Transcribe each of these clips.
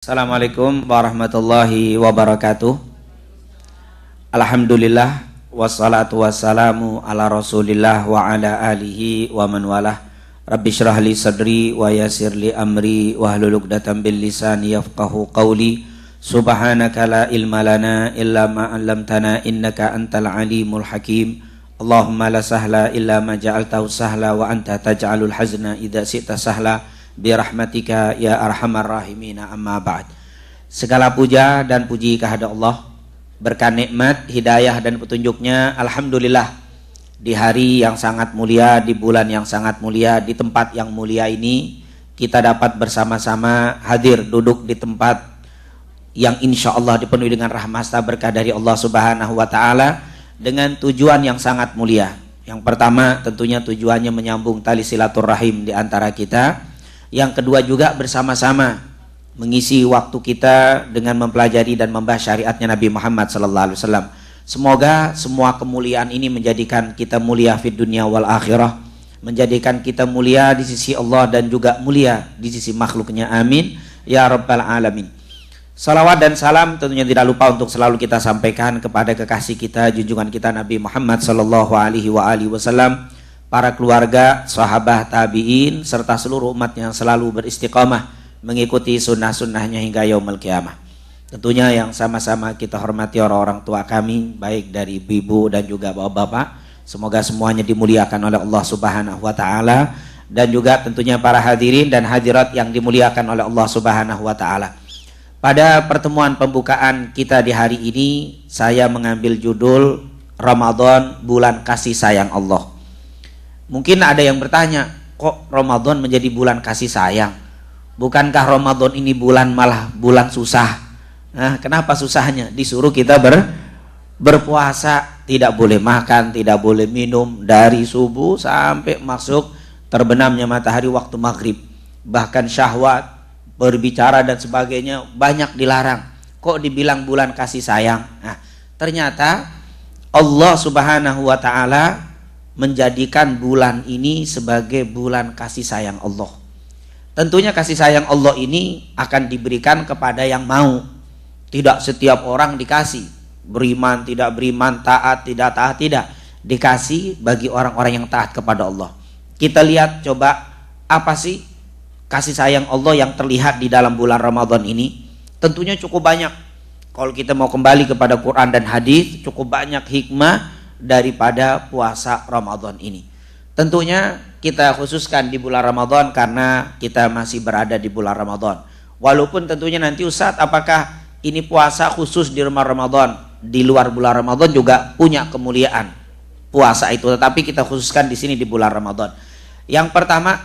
Assalamualaikum warahmatullahi wabarakatuh. Alhamdulillah wassalatu wassalamu ala rasulillah wa ala alihi wa man walah. Rabbi syrah li sadri wa yassir li amri wahlul 'uqdatam bil lisani yafqahu qawli. Subhanaka la ilma lana illa ma 'allamtana innaka antal alimul hakim. Allahumma la sahla illa ma ja'altahu sahla wa anta taj'alul hazna idza syi'ta sahla. Birahmatika ya arhamar rahimina, amma ba'd. Segala puja dan puji kehadirat Allah, berkah nikmat, hidayah dan petunjuknya. Alhamdulillah, di hari yang sangat mulia, di bulan yang sangat mulia, di tempat yang mulia ini kita dapat bersama-sama hadir duduk di tempat yang insya Allah dipenuhi dengan rahmat berkah dari Allah Subhanahu wa ta'ala, dengan tujuan yang sangat mulia. Yang pertama tentunya tujuannya menyambung tali silaturahim di antara kita. Yang kedua juga bersama-sama mengisi waktu kita dengan mempelajari dan membahas syariatnya Nabi Muhammad SAW. Semoga semua kemuliaan ini menjadikan kita mulia fid dunia wal akhirah, menjadikan kita mulia di sisi Allah dan juga mulia di sisi makhluknya. Amin ya rabbal alamin. Salawat dan salam tentunya tidak lupa untuk selalu kita sampaikan kepada kekasih kita, junjungan kita Nabi Muhammad SAW, para keluarga, sahabat, tabi'in, serta seluruh umat yang selalu beristiqamah mengikuti sunnah-sunnahnya hingga yaumul qiyamah. Tentunya yang sama-sama kita hormati orang-orang tua kami, baik dari ibu dan juga bapak-bapak. Semoga semuanya dimuliakan oleh Allah Subhanahu wa ta'ala. Dan juga tentunya para hadirin dan hadirat yang dimuliakan oleh Allah Subhanahu wa ta'ala. Pada pertemuan pembukaan kita di hari ini, saya mengambil judul Ramadan, bulan kasih sayang Allah. Mungkin ada yang bertanya, kok Ramadan menjadi bulan kasih sayang? Bukankah Ramadan ini malah bulan susah? Nah, kenapa susahnya? Disuruh kita berpuasa, tidak boleh makan, tidak boleh minum dari subuh sampai masuk terbenamnya matahari waktu maghrib. Bahkan syahwat, berbicara dan sebagainya banyak dilarang. Kok dibilang bulan kasih sayang? Nah, ternyata Allah Subhanahu wa ta'ala menjadikan bulan ini sebagai bulan kasih sayang Allah. Tentunya kasih sayang Allah ini akan diberikan kepada yang mau. Tidak setiap orang dikasih. Beriman, tidak beriman, taat, tidak taat, tidak. Dikasih bagi orang-orang yang taat kepada Allah. Kita lihat coba apa sih kasih sayang Allah yang terlihat di dalam bulan Ramadan ini. Tentunya cukup banyak. Kalau kita mau kembali kepada Quran dan hadis, cukup banyak hikmah daripada puasa Ramadan ini. Tentunya kita khususkan di bulan Ramadan karena kita masih berada di bulan Ramadan. Walaupun tentunya nanti Ustaz, apakah ini puasa khusus di bulan Ramadan, di luar bulan Ramadan juga punya kemuliaan puasa itu, tetapi kita khususkan di sini di bulan Ramadan. Yang pertama,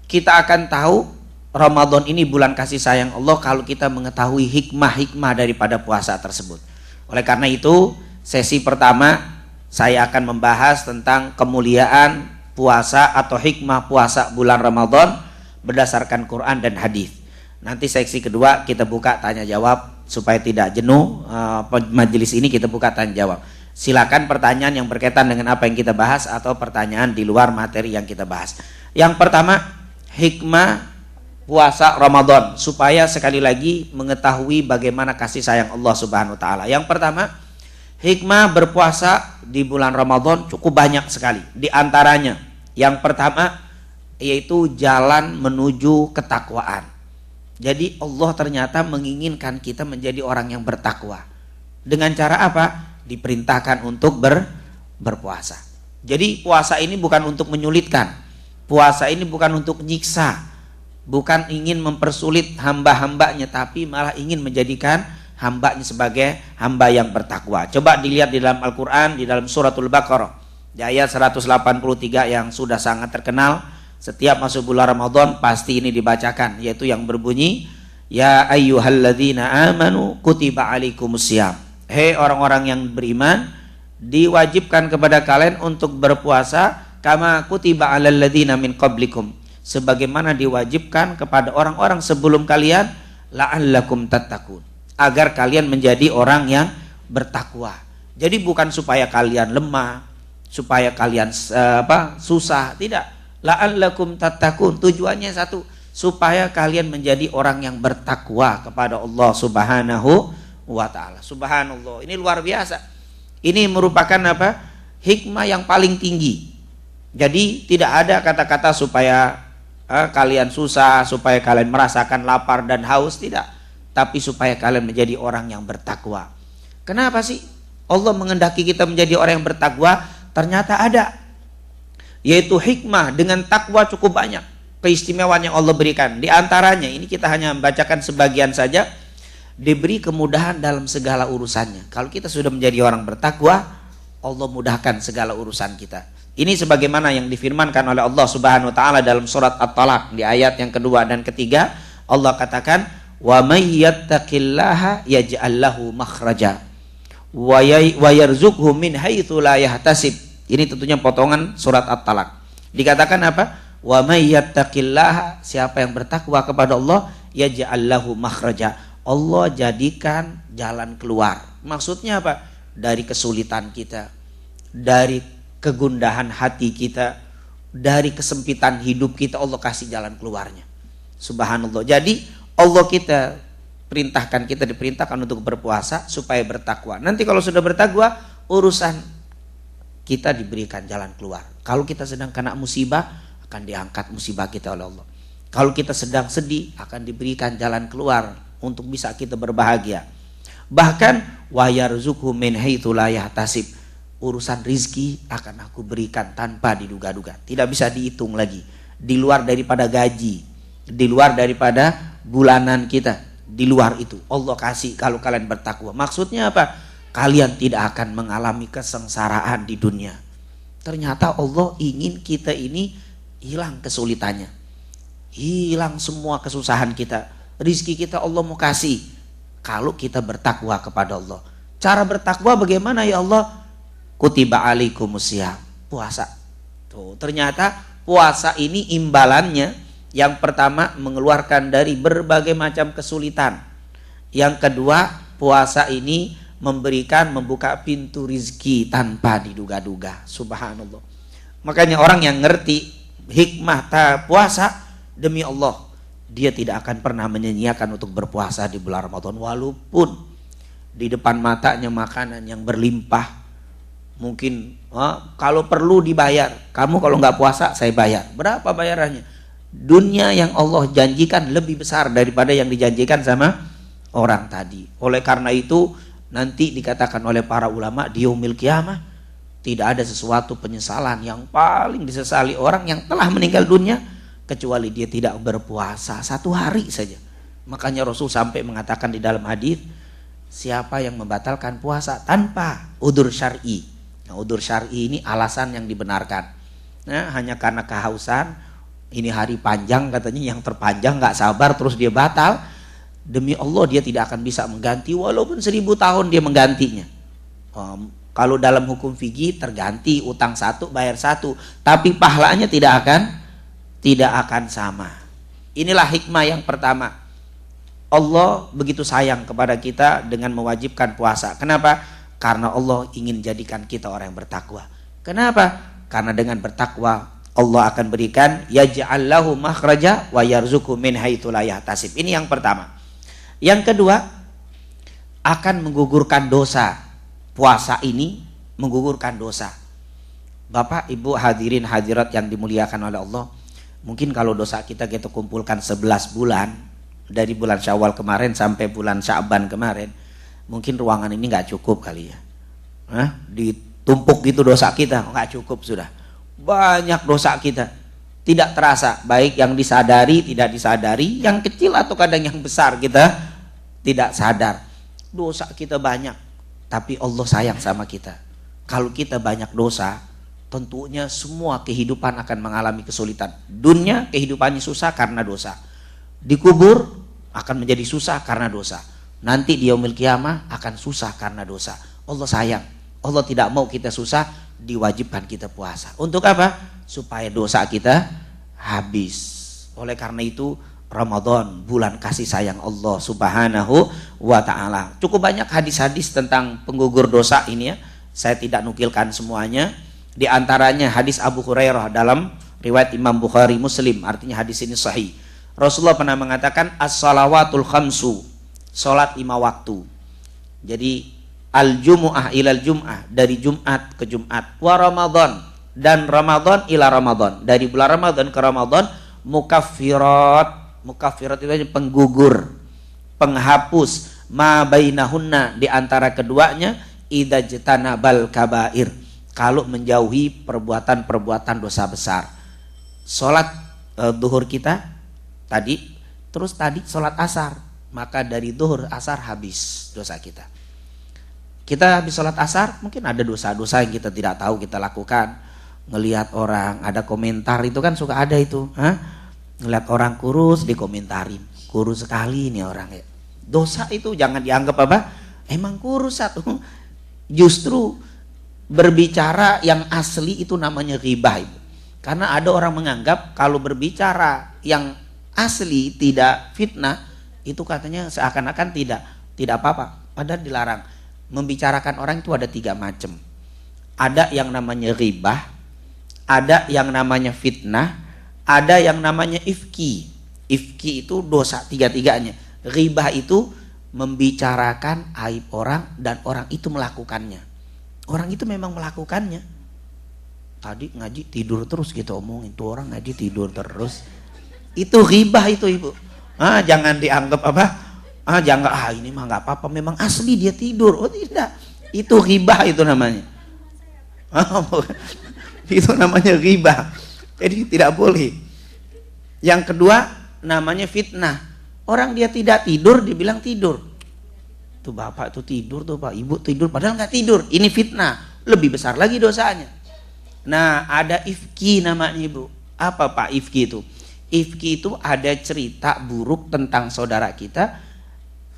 kita akan tahu Ramadan ini bulan kasih sayang Allah kalau kita mengetahui hikmah-hikmah daripada puasa tersebut. Oleh karena itu, sesi pertama saya akan membahas tentang kemuliaan puasa atau hikmah puasa bulan Ramadan berdasarkan Quran dan hadis. Nanti seksi kedua kita buka tanya jawab supaya tidak jenuh majelis ini, kita buka tanya jawab. Silakan pertanyaan yang berkaitan dengan apa yang kita bahas atau pertanyaan di luar materi yang kita bahas. Yang pertama, hikmah puasa Ramadan supaya sekali lagi mengetahui bagaimana kasih sayang Allah Subhanahu wa taala. Yang pertama, hikmah berpuasa di bulan Ramadan cukup banyak sekali. Di antaranya, yang pertama yaitu jalan menuju ketakwaan. Jadi Allah ternyata menginginkan kita menjadi orang yang bertakwa. Dengan cara apa? Diperintahkan untuk berpuasa. Jadi puasa ini bukan untuk menyulitkan. Puasa ini bukan untuk nyiksa. Bukan ingin mempersulit hamba-hambanya, tapi malah ingin menjadikan hambanya sebagai hamba yang bertakwa. Coba dilihat di dalam Al-Quran, di dalam suratul Baqarah, di ayat 183 yang sudah sangat terkenal. Setiap masuk bulan Ramadan pasti ini dibacakan, yaitu yang berbunyi, Ya ayyuhalladzina amanu kutiba alaikumusiyam. Hei orang-orang yang beriman, diwajibkan kepada kalian untuk berpuasa, kama kutiba alal ladzina min qablikum, sebagaimana diwajibkan kepada orang-orang sebelum kalian, la'allakum tattaqun, agar kalian menjadi orang yang bertakwa. Jadi bukan supaya kalian lemah, supaya kalian susah, tidak. La'allakum tattaqun, tujuannya satu, supaya kalian menjadi orang yang bertakwa kepada Allah Subhanahu wa ta'ala. Subhanallah, ini luar biasa. Ini merupakan apa? Hikmah yang paling tinggi. Jadi tidak ada kata-kata supaya kalian susah, supaya kalian merasakan lapar dan haus, tidak. Tapi supaya kalian menjadi orang yang bertakwa. Kenapa sih Allah mengendaki kita menjadi orang yang bertakwa? Ternyata ada, yaitu hikmah. Dengan takwa cukup banyak keistimewaan yang Allah berikan. Di antaranya, ini kita hanya membacakan sebagian saja, diberi kemudahan dalam segala urusannya. Kalau kita sudah menjadi orang bertakwa, Allah mudahkan segala urusan kita. Ini sebagaimana yang difirmankan oleh Allah Subhanahu wa taala dalam surat At-Talaq di ayat yang kedua dan ketiga. Allah katakan, "Wa may yattaqillaha yaj'al lahu makhraja wa yarzuqhu min haitsu la yahtasib." Ini tentunya potongan surat At-Talaq. Dikatakan apa? Wa may yattaqillaha, siapa yang bertakwa kepada Allah, yaj'al lahu makhraja, Allah jadikan jalan keluar. Maksudnya apa? Dari kesulitan kita, dari kegundahan hati kita, dari kesempitan hidup kita, Allah kasih jalan keluarnya. Subhanallah. Jadi Allah kita diperintahkan untuk berpuasa supaya bertakwa. Nanti kalau sudah bertakwa, urusan kita diberikan jalan keluar. Kalau kita sedang kena musibah, akan diangkat musibah kita oleh Allah. Kalau kita sedang sedih, akan diberikan jalan keluar untuk bisa kita berbahagia. Bahkan wa yarzuqhu min haitsu la yahtasib, urusan rizki akan aku berikan tanpa diduga-duga, tidak bisa dihitung lagi, di luar daripada gaji, di luar daripada bulanan kita, di luar itu Allah kasih kalau kalian bertakwa. Maksudnya apa? Kalian tidak akan mengalami kesengsaraan di dunia. Ternyata Allah ingin kita ini hilang kesulitannya, hilang semua kesusahan kita, rizki kita Allah mau kasih kalau kita bertakwa kepada Allah. Cara bertakwa bagaimana ya Allah? Kutiba alaikumusiyam, puasa. Tuh, ternyata puasa ini imbalannya, yang pertama mengeluarkan dari berbagai macam kesulitan. Yang kedua, puasa ini membuka pintu rizki tanpa diduga-duga. Subhanallah. Makanya orang yang ngerti hikmah puasa, demi Allah, dia tidak akan pernah menyanyiakan untuk berpuasa di bulan Ramadan, walaupun di depan matanya makanan yang berlimpah. Mungkin kalau perlu dibayar, kamu kalau nggak puasa saya bayar. Berapa bayarannya? Dunia yang Allah janjikan lebih besar daripada yang dijanjikan sama orang tadi. Oleh karena itu nanti dikatakan oleh para ulama di yaumil qiyamah, tidak ada sesuatu penyesalan yang paling disesali orang yang telah meninggal dunia kecuali dia tidak berpuasa 1 hari saja. Makanya Rasul sampai mengatakan di dalam hadis, siapa yang membatalkan puasa tanpa udzur syar'i. Nah, udzur syar'i ini alasan yang dibenarkan. Nah, hanya karena kehausan, ini hari panjang katanya, yang terpanjang nggak sabar terus dia batal, demi Allah dia tidak akan bisa mengganti walaupun 1000 tahun dia menggantinya. Kalau dalam hukum fikih terganti, utang 1 bayar 1, tapi pahalanya tidak akan sama. Inilah hikmah yang pertama. Allah begitu sayang kepada kita dengan mewajibkan puasa. Kenapa? Karena Allah ingin jadikan kita orang yang bertakwa. Kenapa? Karena dengan bertakwa Allah akan berikan yaj'al lahu makhraja wa yarzuqhu min haitsu la yahtasib. Ini yang pertama. Yang kedua, akan menggugurkan dosa. Puasa ini menggugurkan dosa. Bapak, Ibu, hadirin hadirat yang dimuliakan oleh Allah, mungkin kalau dosa kita kumpulkan 11 bulan, dari bulan Syawal kemarin sampai bulan Sya'ban kemarin, mungkin ruangan ini nggak cukup kali ya. Ditumpuk gitu dosa kita, nggak cukup sudah. Banyak dosa kita, tidak terasa, baik yang disadari, tidak disadari, yang kecil atau kadang yang besar kita tidak sadar. Dosa kita banyak. Tapi Allah sayang sama kita. Kalau kita banyak dosa, tentunya semua kehidupan akan mengalami kesulitan. Dunia kehidupannya susah karena dosa. Dikubur akan menjadi susah karena dosa. Nanti di yaumil qiyamah akan susah karena dosa. Allah sayang. Allah tidak mau kita susah, diwajibkan kita puasa. Untuk apa? Supaya dosa kita habis. Oleh karena itu Ramadan, bulan kasih sayang Allah Subhanahu wa ta'ala. Cukup banyak hadis-hadis tentang penggugur dosa ini ya. Saya tidak nukilkan semuanya. Di antaranya hadis Abu Hurairah dalam riwayat Imam Bukhari Muslim, artinya hadis ini sahih. Rasulullah pernah mengatakan as-salawatul khamsu, salat 5 waktu. Jadi al-jumu'ah ilal jum'ah, dari Jumat ke Jumat, wa Ramadan, dan Ramadan ila Ramadan, dari bulan Ramadan ke Ramadan, mukaffirat itu penggugur, penghapus, ma bainahunna, di antara keduanya, idza jtanabal kabair, kalau menjauhi perbuatan-perbuatan dosa besar. Salat duhur kita tadi, terus tadi salat asar, maka dari duhur asar habis dosa kita. Kita habis sholat asar, mungkin ada dosa-dosa yang kita tidak tahu kita lakukan. Ngelihat orang, ada komentar, itu kan suka ada itu. Ngelihat orang kurus, dikomentarin. Kurus sekali ini orang ya. Dosa itu jangan dianggap apa? Emang kurus satu. Justru berbicara yang asli itu namanya ghibah. Karena ada orang menganggap kalau berbicara yang asli tidak fitnah, itu katanya seakan-akan tidak apa-apa. Padahal dilarang. Membicarakan orang itu ada 3 macam. Ada yang namanya ghibah, ada yang namanya fitnah, ada yang namanya ifki. Ifki itu dosa 3-tiganya. Ghibah itu membicarakan aib orang dan orang itu melakukannya. Orang itu memang melakukannya. Tadi ngaji tidur terus kita omongin, tuh orang ngaji tidur terus. Itu ghibah itu ibu. Jangan dianggap apa? Jangan ini mah nggak apa-apa, memang asli dia tidur. Oh tidak, itu ghibah itu namanya. Itu namanya ghibah. Jadi tidak boleh. Yang kedua namanya fitnah. Orang dia tidak tidur dibilang tidur. Tuh bapak tuh tidur, tuh pak ibu tidur, padahal nggak tidur. Ini fitnah, lebih besar lagi dosanya. Nah ada ifki namanya ibu. Apa pak ifki itu? Ifki itu ada cerita buruk tentang saudara kita,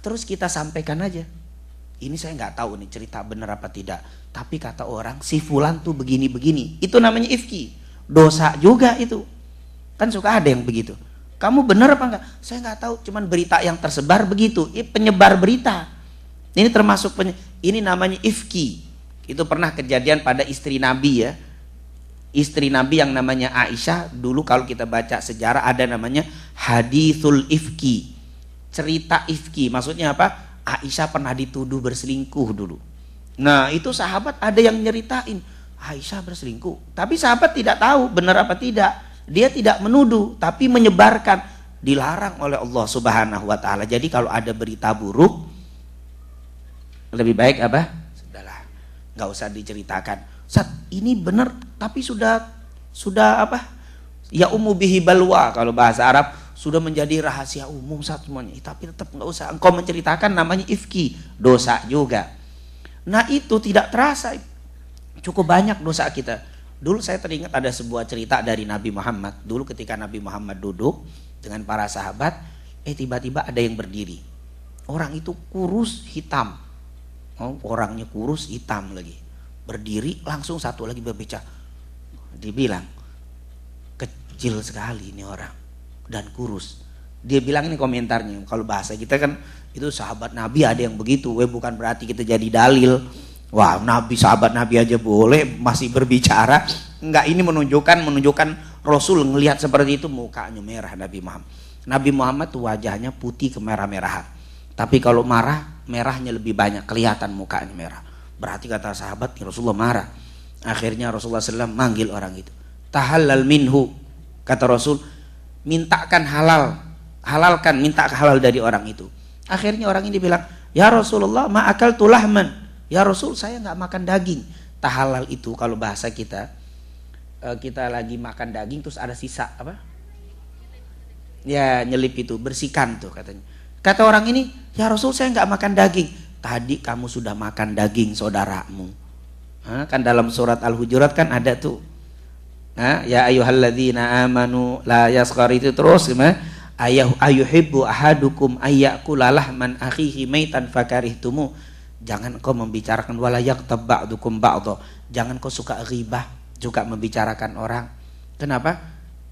terus kita sampaikan aja. Ini saya nggak tahu nih cerita benar apa tidak, tapi kata orang si fulan tuh begini-begini. Itu namanya ifki. Dosa juga itu. Kan suka ada yang begitu. Kamu benar apa enggak? Saya nggak tahu, cuman berita yang tersebar begitu. Ini penyebar berita. Ini termasuk ini namanya ifki. Itu pernah kejadian pada istri Nabi ya. Istri Nabi yang namanya Aisyah, dulu kalau kita baca sejarah ada namanya hadithul ifki. Cerita ifki, maksudnya apa? Aisyah pernah dituduh berselingkuh dulu. Nah itu sahabat ada yang nyeritain Aisyah berselingkuh, tapi sahabat tidak tahu benar apa tidak. Dia tidak menuduh, tapi menyebarkan. Dilarang oleh Allah Subhanahu wa ta'ala. Jadi kalau ada berita buruk, lebih baik apa? Sudahlah, nggak usah diceritakan. Sat, ini benar, tapi sudah apa? Ya ummu bihi balwa, kalau bahasa Arab. Sudah menjadi rahasia umum saat semuanya. Tapi tetap nggak usah engkau menceritakan, namanya ifki, dosa juga. Nah itu tidak terasa, cukup banyak dosa kita. Dulu saya teringat ada sebuah cerita dari Nabi Muhammad. Dulu ketika Nabi Muhammad duduk dengan para sahabat, tiba-tiba ada yang berdiri. Orang itu kurus hitam, orangnya kurus hitam lagi. Berdiri langsung satu lagi berbicara. Dibilang kecil sekali ini orang. Dan kurus. Dia bilang ini komentarnya, kalau bahasa kita kan itu sahabat Nabi ada yang begitu, bukan berarti kita jadi dalil. Wah Nabi, sahabat Nabi aja boleh masih berbicara. Enggak, ini menunjukkan Rasul ngelihat seperti itu, mukanya merah Nabi Muhammad. Nabi Muhammad tuh wajahnya putih kemerah-merahan, tapi kalau marah merahnya lebih banyak, kelihatan mukanya merah. Berarti kata sahabat Rasulullah marah. Akhirnya Rasulullah SAW manggil orang itu. Tahallal minhu, kata Rasul, mintakan halal, halalkan, minta halal dari orang itu. Akhirnya orang ini bilang, ya Rasulullah ma'akal tulahman. Ya Rasul, saya nggak makan daging. Tahalal itu kalau bahasa kita lagi makan daging terus ada sisa apa? Ya nyelip itu, bersihkan tuh katanya. Kata orang ini, ya Rasul saya nggak makan daging. Tadi kamu sudah makan daging saudaramu. Kan dalam surat Al-Hujurat kan ada tuh. Ya ayyuhalladzina amanu la yaskhar, itu terus gimana? Ayuhibbu ahadukum ayyakula lahman akhihi maitan fakarihtumu. Jangan kau membicarakan wala yaghtab ba'dukum ba'dha. Jangan kau suka ghibah, juga membicarakan orang. Kenapa?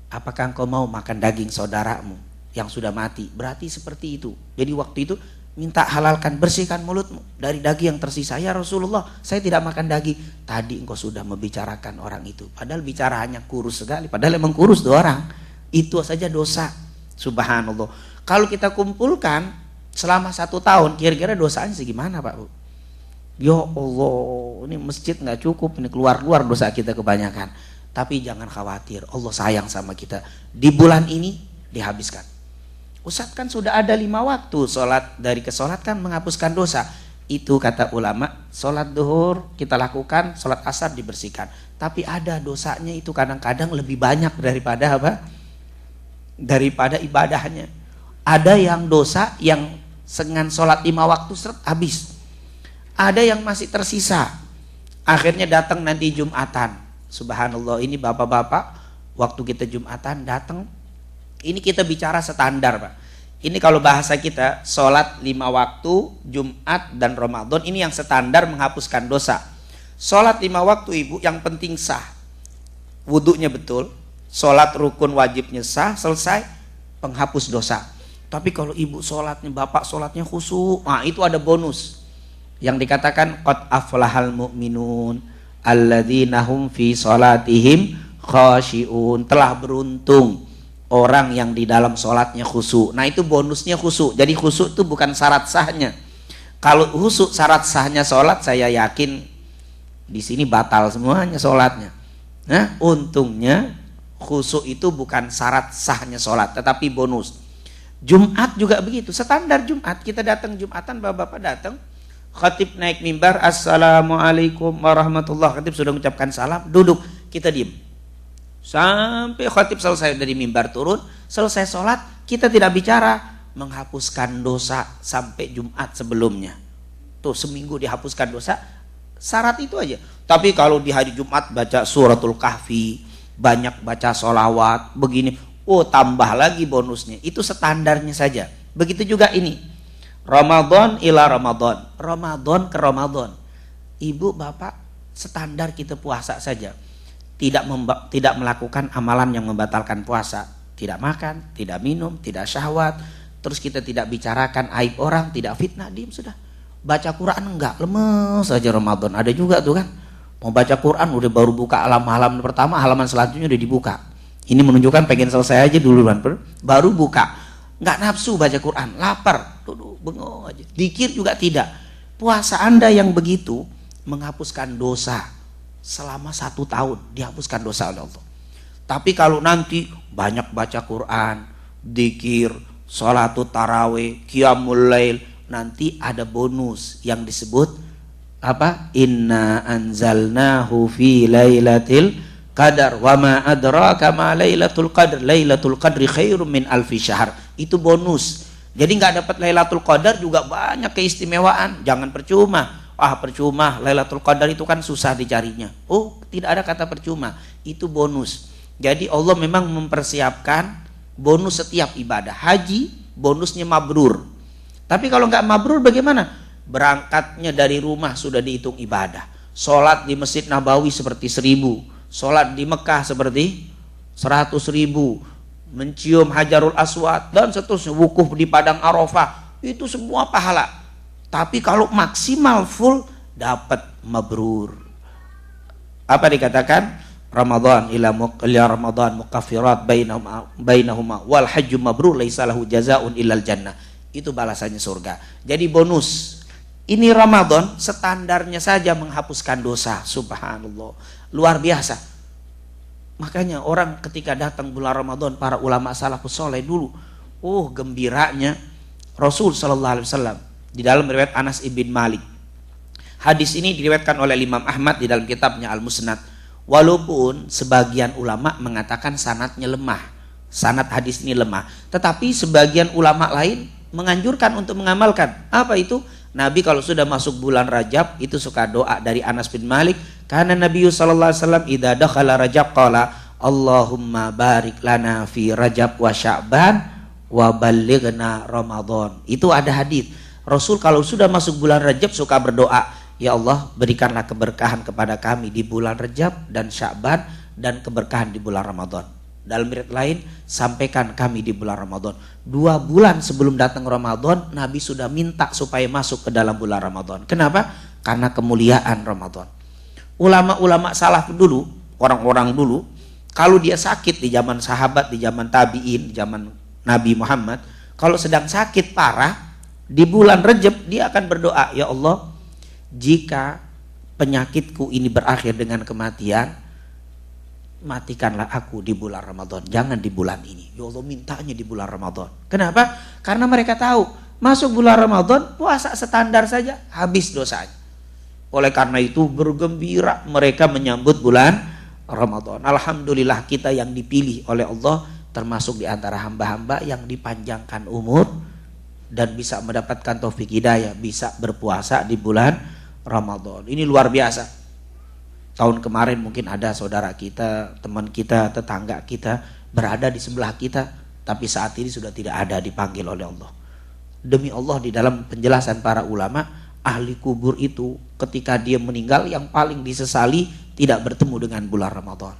Apakah engkau mau makan daging saudaramu yang sudah mati? Berarti seperti itu. Jadi waktu itu minta halalkan, bersihkan mulutmu dari daging yang tersisa. Ya Rasulullah, saya tidak makan daging. Tadi engkau sudah membicarakan orang itu, padahal bicara hanya kurus sekali, padahal emang kurus tuh orang. Itu saja dosa. Subhanallah. Kalau kita kumpulkan selama 1 tahun, kira-kira dosanya segimana Pak Bu? Ya Allah, ini masjid nggak cukup, ini keluar dosa kita kebanyakan. Tapi jangan khawatir, Allah sayang sama kita. Di bulan ini dihabiskan. Ustadz kan sudah ada 5 waktu sholat, dari kesolat kan menghapuskan dosa. Itu kata ulama, sholat duhur kita lakukan, sholat asar dibersihkan. Tapi ada dosanya itu kadang-kadang lebih banyak daripada apa? Daripada ibadahnya. Ada yang dosa yang dengan sholat 5 waktu habis. Ada yang masih tersisa. Akhirnya datang nanti Jumatan. Subhanallah, ini bapak-bapak waktu kita Jumatan datang, ini kita bicara standar Pak. Ini kalau bahasa kita sholat 5 waktu, Jumat dan Ramadan, ini yang standar menghapuskan dosa. Sholat 5 waktu Ibu yang penting sah, wudunya betul, sholat rukun wajibnya sah, selesai, penghapus dosa. Tapi kalau Ibu sholatnya, bapak sholatnya khusyuk, nah itu ada bonus yang dikatakan qad aflahal mu'minun alladzina hum fi sholatihim khashi'un, telah beruntung orang yang di dalam sholatnya khusyuk. Nah itu bonusnya khusyuk. Jadi khusyuk itu bukan syarat sahnya. Kalau khusyuk syarat sahnya sholat, saya yakin di sini batal semuanya sholatnya. Nah untungnya khusyuk itu bukan syarat sahnya sholat, tetapi bonus. Jumat juga begitu, standar Jumat. Kita datang Jumatan, bapak-bapak datang, khatib naik mimbar, assalamualaikum warahmatullah, khatib sudah mengucapkan salam, duduk, kita diem sampai khatib selesai dari mimbar turun, selesai sholat, kita tidak bicara, menghapuskan dosa sampai Jumat sebelumnya. Tuh seminggu dihapuskan dosa, syarat itu aja. Tapi kalau di hari Jumat baca suratul kahfi, banyak baca sholawat begini, oh tambah lagi bonusnya. Itu standarnya saja. Begitu juga ini, Ramadan ila Ramadan, Ramadan ke Ramadan. Ibu bapak standar kita puasa saja, tidak melakukan amalan yang membatalkan puasa, tidak makan, tidak minum, tidak syahwat. Terus kita tidak bicarakan aib orang, tidak fitnah, diam sudah. Baca Quran enggak, lemes saja Ramadan. Ada juga tuh kan, mau baca Quran udah baru buka halaman pertama, halaman selanjutnya udah dibuka. Ini menunjukkan pengen selesai aja dulu, baru buka. Nggak nafsu baca Quran, lapar, duduk bengong aja. Dzikir juga tidak. Puasa Anda yang begitu menghapuskan dosa selama 1 tahun, dihapuskan dosa oleh Allah. Tapi kalau nanti banyak baca Quran, dzikir, sholatut tarawih, qiyamul lail, nanti ada bonus yang disebut apa? Inna anzalnahu fi lailatil qadar wa ma adraka ma lailatul qadr, lailatul qadri khairum min alfi syahr. Itu bonus. Jadi nggak dapat Lailatul Qadar juga banyak keistimewaan. Jangan percuma. Percuma, Lailatul Qadar itu kan susah dicarinya. Oh, tidak ada kata percuma. Itu bonus. Jadi Allah memang mempersiapkan bonus setiap ibadah. Haji bonusnya mabrur. Tapi kalau nggak mabrur bagaimana? Berangkatnya dari rumah sudah dihitung ibadah. Sholat di Masjid Nabawi seperti 1000. Sholat di Mekah seperti 100.000. Mencium Hajarul Aswad dan seterusnya, wukuf di Padang Arafah, itu semua pahala. Tapi kalau maksimal full dapat mabrur. Apa dikatakan? Ramadan ila Ramadan mukaffirat bainahuma wal hajju mabrur laisa lahu jazaa'un illal jannah. Itu balasannya surga. Jadi bonus. Ini Ramadan standarnya saja menghapuskan dosa. Subhanallah. Luar biasa. Makanya orang ketika datang bulan Ramadan, para ulama salafus soleh dulu, gembiranya Rasul sallallahu alaihi wasallam. Di dalam riwayat Anas ibn Malik. Hadis ini diriwayatkan oleh Imam Ahmad di dalam kitabnya Al-Musnad. Walaupun sebagian ulama mengatakan sanadnya lemah, sanad hadis ini lemah, tetapi sebagian ulama lain menganjurkan untuk mengamalkan. Apa itu? Nabi kalau sudah masuk bulan Rajab itu suka doa dari Anas bin Malik, karena Nabi sallallahu alaihi wasallam idza dakhala Rajab qala Allahumma barik lana fi Rajab wa Sya'ban wa ballighna Ramadan. Itu ada hadis. Rasul kalau sudah masuk bulan Rajab suka berdoa, ya Allah berikanlah keberkahan kepada kami di bulan Rajab dan Sya'ban dan keberkahan di bulan Ramadan. Dalam riwayat lain, sampaikan kami di bulan Ramadan. 2 bulan sebelum datang Ramadan, Nabi sudah minta supaya masuk ke dalam bulan Ramadan. Kenapa? Karena kemuliaan Ramadan. Ulama-ulama salaf dulu, orang-orang dulu, kalau dia sakit di zaman sahabat, di zaman tabi'in, di zaman Nabi Muhammad kalau sedang sakit parah di bulan Rajab dia akan berdoa, ya Allah, jika penyakitku ini berakhir dengan kematian, matikanlah aku di bulan Ramadan, jangan di bulan ini. Ya Allah, mintanya di bulan Ramadan. Kenapa? Karena mereka tahu masuk bulan Ramadan puasa standar saja habis dosanya. Oleh karena itu bergembira mereka menyambut bulan Ramadan. Alhamdulillah kita yang dipilih oleh Allah termasuk di antara hamba-hamba yang dipanjangkan umur dan bisa mendapatkan taufik hidayah, bisa berpuasa di bulan Ramadan. Ini luar biasa. Tahun kemarin mungkin ada saudara kita, teman kita, tetangga kita berada di sebelah kita, tapi saat ini sudah tidak ada, dipanggil oleh Allah. Demi Allah, di dalam penjelasan para ulama, ahli kubur itu ketika dia meninggal yang paling disesali tidak bertemu dengan bulan Ramadan.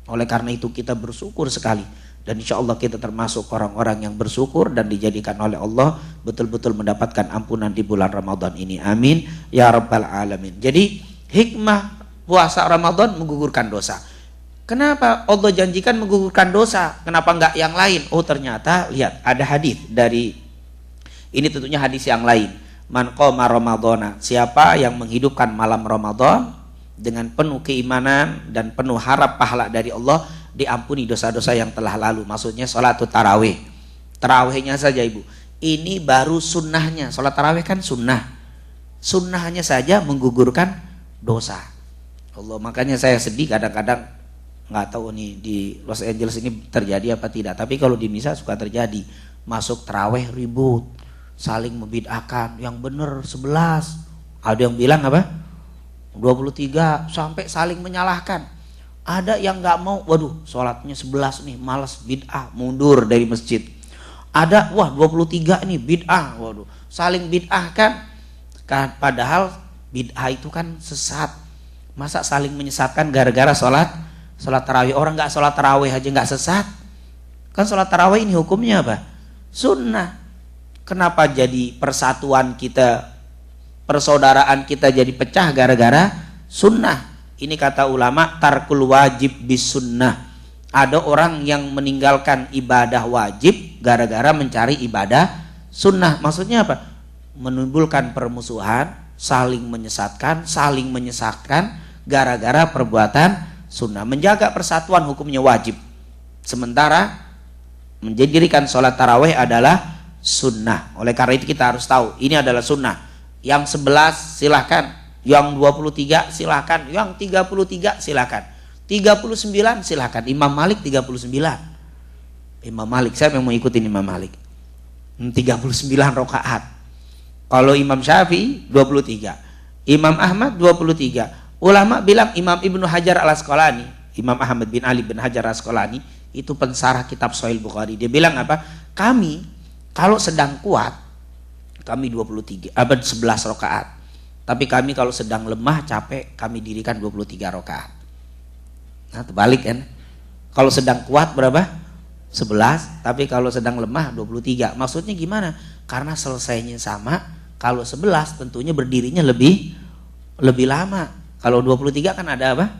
Oleh karena itu kita bersyukur sekali, dan insya Allah kita termasuk orang-orang yang bersyukur dan dijadikan oleh Allah betul-betul mendapatkan ampunan di bulan Ramadan ini. Amin ya rabbal alamin. Jadi hikmah puasa Ramadan menggugurkan dosa. Kenapa Allah janjikan menggugurkan dosa? Kenapa enggak yang lain? Oh ternyata lihat ada hadis dari, ini tentunya hadis yang lain. Man qoma Ramadhana, siapa yang menghidupkan malam Ramadan dengan penuh keimanan dan penuh harap pahala dari Allah, diampuni dosa-dosa yang telah lalu. Maksudnya sholat tarawih. Tarawihnya saja ibu. Ini baru sunnahnya. Sholat tarawih kan sunnah. Sunnahnya saja menggugurkan dosa. Allah, makanya saya sedih kadang-kadang, nggak tahu nih di Los Angeles ini terjadi apa tidak. Tapi kalau di misa suka terjadi. Masuk tarawih ribut, saling membid'ahkan. Yang benar 11, ada yang bilang apa? 23, sampai saling menyalahkan. Ada yang nggak mau, waduh sholatnya 11 nih, malas, bid'ah, mundur dari masjid. Ada, wah 23 nih bid'ah, waduh saling bid'ahkan. Padahal bid'ah itu kan sesat. Masa saling menyesatkan gara-gara sholat tarawih? Orang nggak sholat tarawih aja nggak sesat. Kan sholat tarawih ini hukumnya apa? Sunnah. Kenapa jadi persatuan kita, persaudaraan kita jadi pecah gara-gara sunnah? Ini kata ulama, tarkul wajib bis sunnah. Ada orang yang meninggalkan ibadah wajib gara-gara mencari ibadah sunnah. Maksudnya apa? Menimbulkan permusuhan, saling menyesatkan, saling menyesatkan gara-gara perbuatan sunnah. Menjaga persatuan hukumnya wajib, sementara menjadikan sholat tarawih adalah sunnah. Oleh karena itu kita harus tahu ini adalah sunnah. Yang 11 silahkan, yang 23 silahkan, yang 33 silahkan, 39 silahkan. Imam Malik 39. Imam Malik, saya memang ikutin Imam Malik, 39 rakaat. Kalau Imam Syafi'i 23, Imam Ahmad 23. Ulama bilang Imam Ibnu Hajar al-Asqalani, Imam Ahmad bin Ali bin Hajar al-Asqalani itu pensarah kitab Sahih Bukhari. Dia bilang apa? Kami kalau sedang kuat kami 11 rakaat. Tapi kami kalau sedang lemah, capek, kami dirikan 23 rakaat. Nah, terbalik kan? Kalau sedang kuat berapa? 11, tapi kalau sedang lemah 23. Maksudnya gimana? Karena selesainya sama. Kalau 11 tentunya berdirinya lebih lama. Kalau 23 kan ada apa?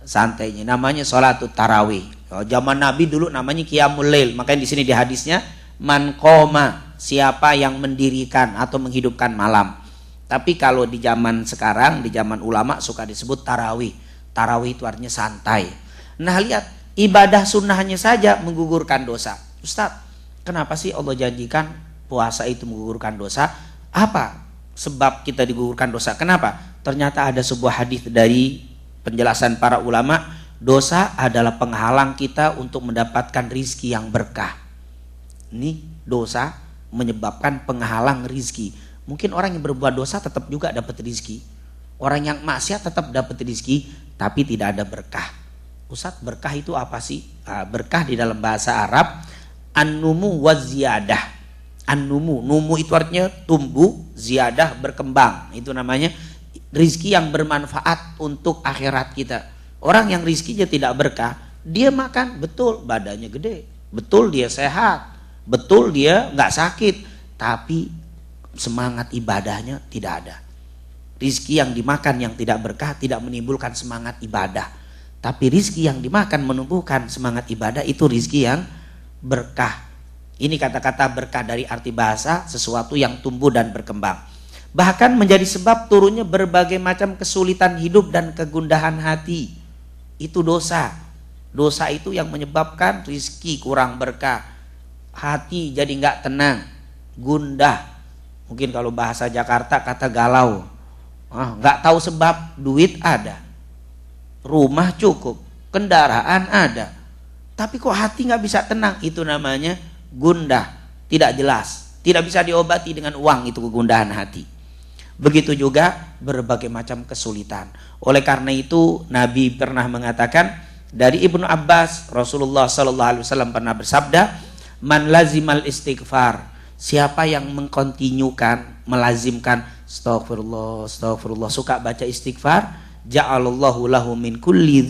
Santainya. Namanya sholatut tarawih. Zaman Nabi dulu namanya qiyamul lail. Makanya di sini di hadisnya man qoma, siapa yang mendirikan atau menghidupkan malam. Tapi kalau di zaman sekarang, di zaman ulama suka disebut tarawih. Tarawih itu artinya santai. Nah lihat, ibadah sunnahnya saja menggugurkan dosa. Ustaz, kenapa sih Allah janjikan puasa itu menggugurkan dosa? Apa sebab kita digugurkan dosa? Kenapa? Ternyata ada sebuah hadis dari penjelasan para ulama, dosa adalah penghalang kita untuk mendapatkan rizki yang berkah. Ini dosa menyebabkan penghalang rizki. Mungkin orang yang berbuat dosa tetap juga dapat rizki. Orang yang maksiat tetap dapat rizki, tapi tidak ada berkah. Ustaz, berkah itu apa sih? Berkah di dalam bahasa Arab an-numu wa ziyadah. An-numu, numu itu artinya tumbuh, ziyadah berkembang. Itu namanya rizki yang bermanfaat untuk akhirat kita. Orang yang rizkinya tidak berkah, dia makan betul badannya gede, betul dia sehat, betul dia nggak sakit, tapi semangat ibadahnya tidak ada. Rizki yang dimakan yang tidak berkah tidak menimbulkan semangat ibadah. Tapi rizki yang dimakan menumbuhkan semangat ibadah, itu rizki yang berkah. Ini kata-kata berkah dari arti bahasa, sesuatu yang tumbuh dan berkembang. Bahkan menjadi sebab turunnya berbagai macam kesulitan hidup dan kegundahan hati. Itu dosa. Dosa itu yang menyebabkan rizki kurang berkah, hati jadi nggak tenang, gundah. Mungkin kalau bahasa Jakarta kata galau. Nggak tahu sebab, duit ada, rumah cukup, kendaraan ada, tapi kok hati nggak bisa tenang. Itu namanya gundah, tidak jelas, tidak bisa diobati dengan uang. Itu kegundahan hati. Begitu juga berbagai macam kesulitan. Oleh karena itu Nabi pernah mengatakan, dari Ibnu Abbas, Rasulullah SAW pernah bersabda, man lazimal istighfar, siapa yang mengkontinyukan, melazimkan astaghfirullah, astaghfirullah, suka baca istighfar, ja'alallahu lahu min kulli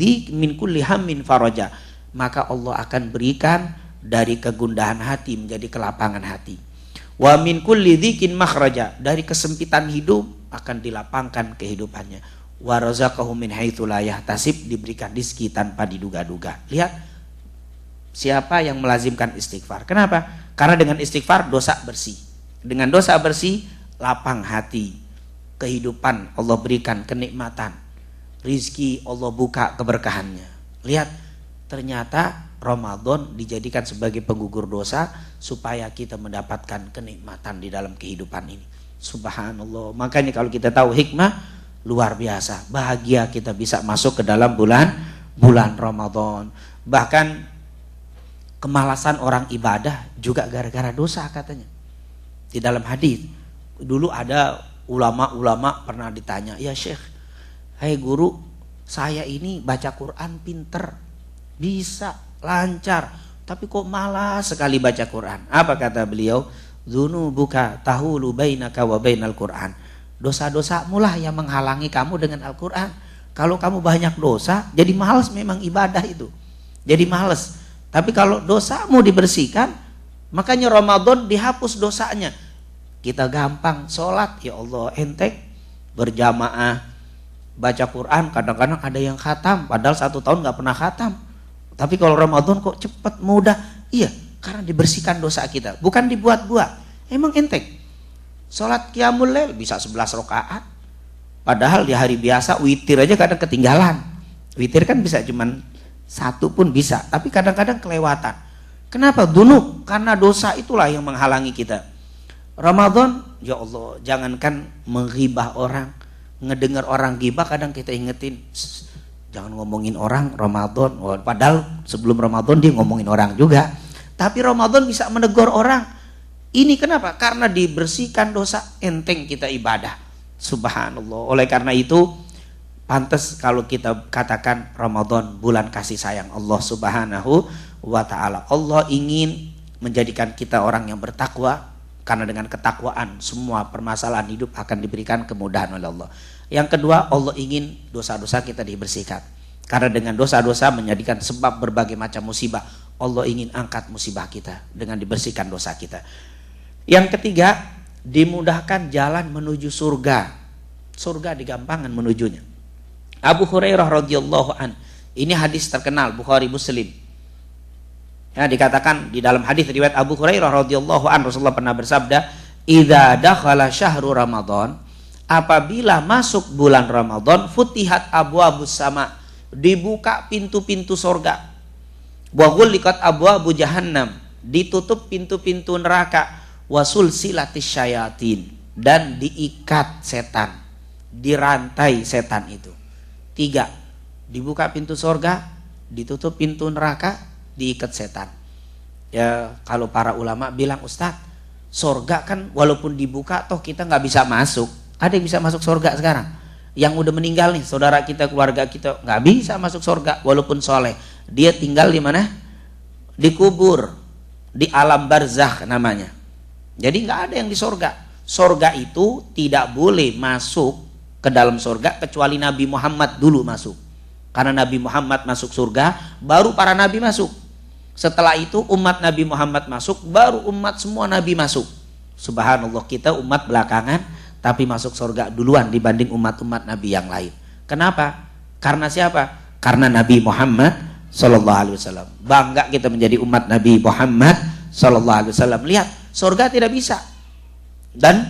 hammin faraja, maka Allah akan berikan dari kegundahan hati menjadi kelapangan hati. Wa min kulli dzikin makhraja, dari kesempitan hidup akan dilapangkan kehidupannya. Wa razaqahu min haitsu la yahtasib, diberikan rezeki tanpa diduga-duga. Lihat siapa yang melazimkan istighfar. Kenapa? Karena dengan istighfar dosa bersih. Dengan dosa bersih lapang hati. Kehidupan Allah berikan kenikmatan. Rizki Allah buka keberkahannya. Lihat, ternyata Ramadan dijadikan sebagai penggugur dosa supaya kita mendapatkan kenikmatan di dalam kehidupan ini. Subhanallah. Makanya kalau kita tahu hikmah, luar biasa. Bahagia kita bisa masuk ke dalam bulan Ramadan. Bahkan kemalasan orang ibadah juga gara-gara dosa katanya. Di dalam hadis, dulu ada ulama-ulama pernah ditanya, ya Syekh, hai guru, saya ini baca Quran pinter, bisa, lancar, tapi kok malas sekali baca Quran. Apa kata beliau? Dzunubuka tahulu bainaka wa bainal Quran. Dosa-dosamu lah yang menghalangi kamu dengan Al-Quran. Kalau kamu banyak dosa, jadi malas memang ibadah itu. Jadi malas. Tapi kalau dosamu dibersihkan, makanya Ramadan dihapus dosanya. Kita gampang sholat, ya Allah, enteng, berjamaah, baca Quran, kadang-kadang ada yang khatam, padahal 1 tahun gak pernah khatam. Tapi kalau Ramadan kok cepat, mudah. Iya, karena dibersihkan dosa kita, bukan dibuat-buat. Emang enteng. Sholat qiyamul lail bisa 11 rakaat. Padahal di hari biasa witir aja kadang ketinggalan. Witir kan bisa cuman 1 pun bisa, tapi kadang-kadang kelewatan. Kenapa? Dunub, karena dosa itulah yang menghalangi kita. Ramadan, ya Allah, jangankan menghibah orang, ngedengar orang gibah kadang kita ingetin, jangan ngomongin orang Ramadan. Padahal sebelum Ramadan dia ngomongin orang juga. Tapi Ramadan bisa menegur orang. Ini kenapa? Karena dibersihkan dosa, enteng kita ibadah. Subhanallah. Oleh karena itu, pantas kalau kita katakan Ramadan bulan kasih sayang Allah Subhanahu wa ta'ala. Allah ingin menjadikan kita orang yang bertakwa, karena dengan ketakwaan semua permasalahan hidup akan diberikan kemudahan oleh Allah. Yang kedua, Allah ingin dosa-dosa kita dibersihkan. Karena dengan dosa-dosa menjadikan sebab berbagai macam musibah. Allah ingin angkat musibah kita dengan dibersihkan dosa kita. Yang ketiga, dimudahkan jalan menuju surga. Surga digampangkan menujunya. Abu Hurairah radhiyallahu an, ini hadis terkenal Bukhari Muslim. Ya, dikatakan di dalam hadis riwayat Abu Hurairah radhiyallahu an, Rasulullah pernah bersabda, "Idza dakhala syahru Ramadan", apabila masuk bulan Ramadan, futihat abwabus sama, dibuka pintu-pintu surga. Wa ghulliqat abwabu jahannam, ditutup pintu-pintu neraka. Wasul silatis syayatin, dan diikat setan, dirantai setan itu. 3, dibuka pintu surga, ditutup pintu neraka, diikat setan. Ya, kalau para ulama bilang, Ustadz, surga kan walaupun dibuka toh kita nggak bisa masuk. Ada yang bisa masuk surga sekarang? Yang udah meninggal nih, saudara kita, keluarga kita, nggak bisa masuk surga walaupun soleh. Dia tinggal di mana? Di kubur, di alam barzakh namanya. Jadi nggak ada yang di surga. Surga itu tidak boleh masuk ke dalam surga kecuali Nabi Muhammad dulu masuk. Karena Nabi Muhammad masuk surga, baru para nabi masuk. Setelah itu umat Nabi Muhammad masuk, baru umat semua nabi masuk. Subhanallah, kita umat belakangan, tapi masuk surga duluan dibanding umat-umat nabi yang lain. Kenapa? Karena siapa? Karena Nabi Muhammad SAW. Bangga kita menjadi umat Nabi Muhammad Sallallahu Alaihi Wasallam. Lihat, surga tidak bisa, dan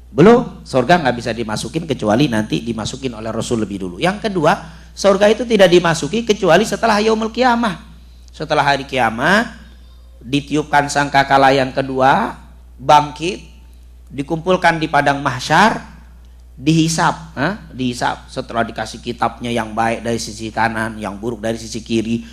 belum, surga nggak bisa dimasukin kecuali nanti dimasukin oleh Rasul lebih dulu. Yang kedua, surga itu tidak dimasuki kecuali setelah yaumul kiamah. Setelah hari kiamat, ditiupkan sangkakala yang kedua, bangkit, dikumpulkan di padang mahsyar, dihisap, dihisap. Setelah dikasih kitabnya yang baik dari sisi kanan, yang buruk dari sisi kiri,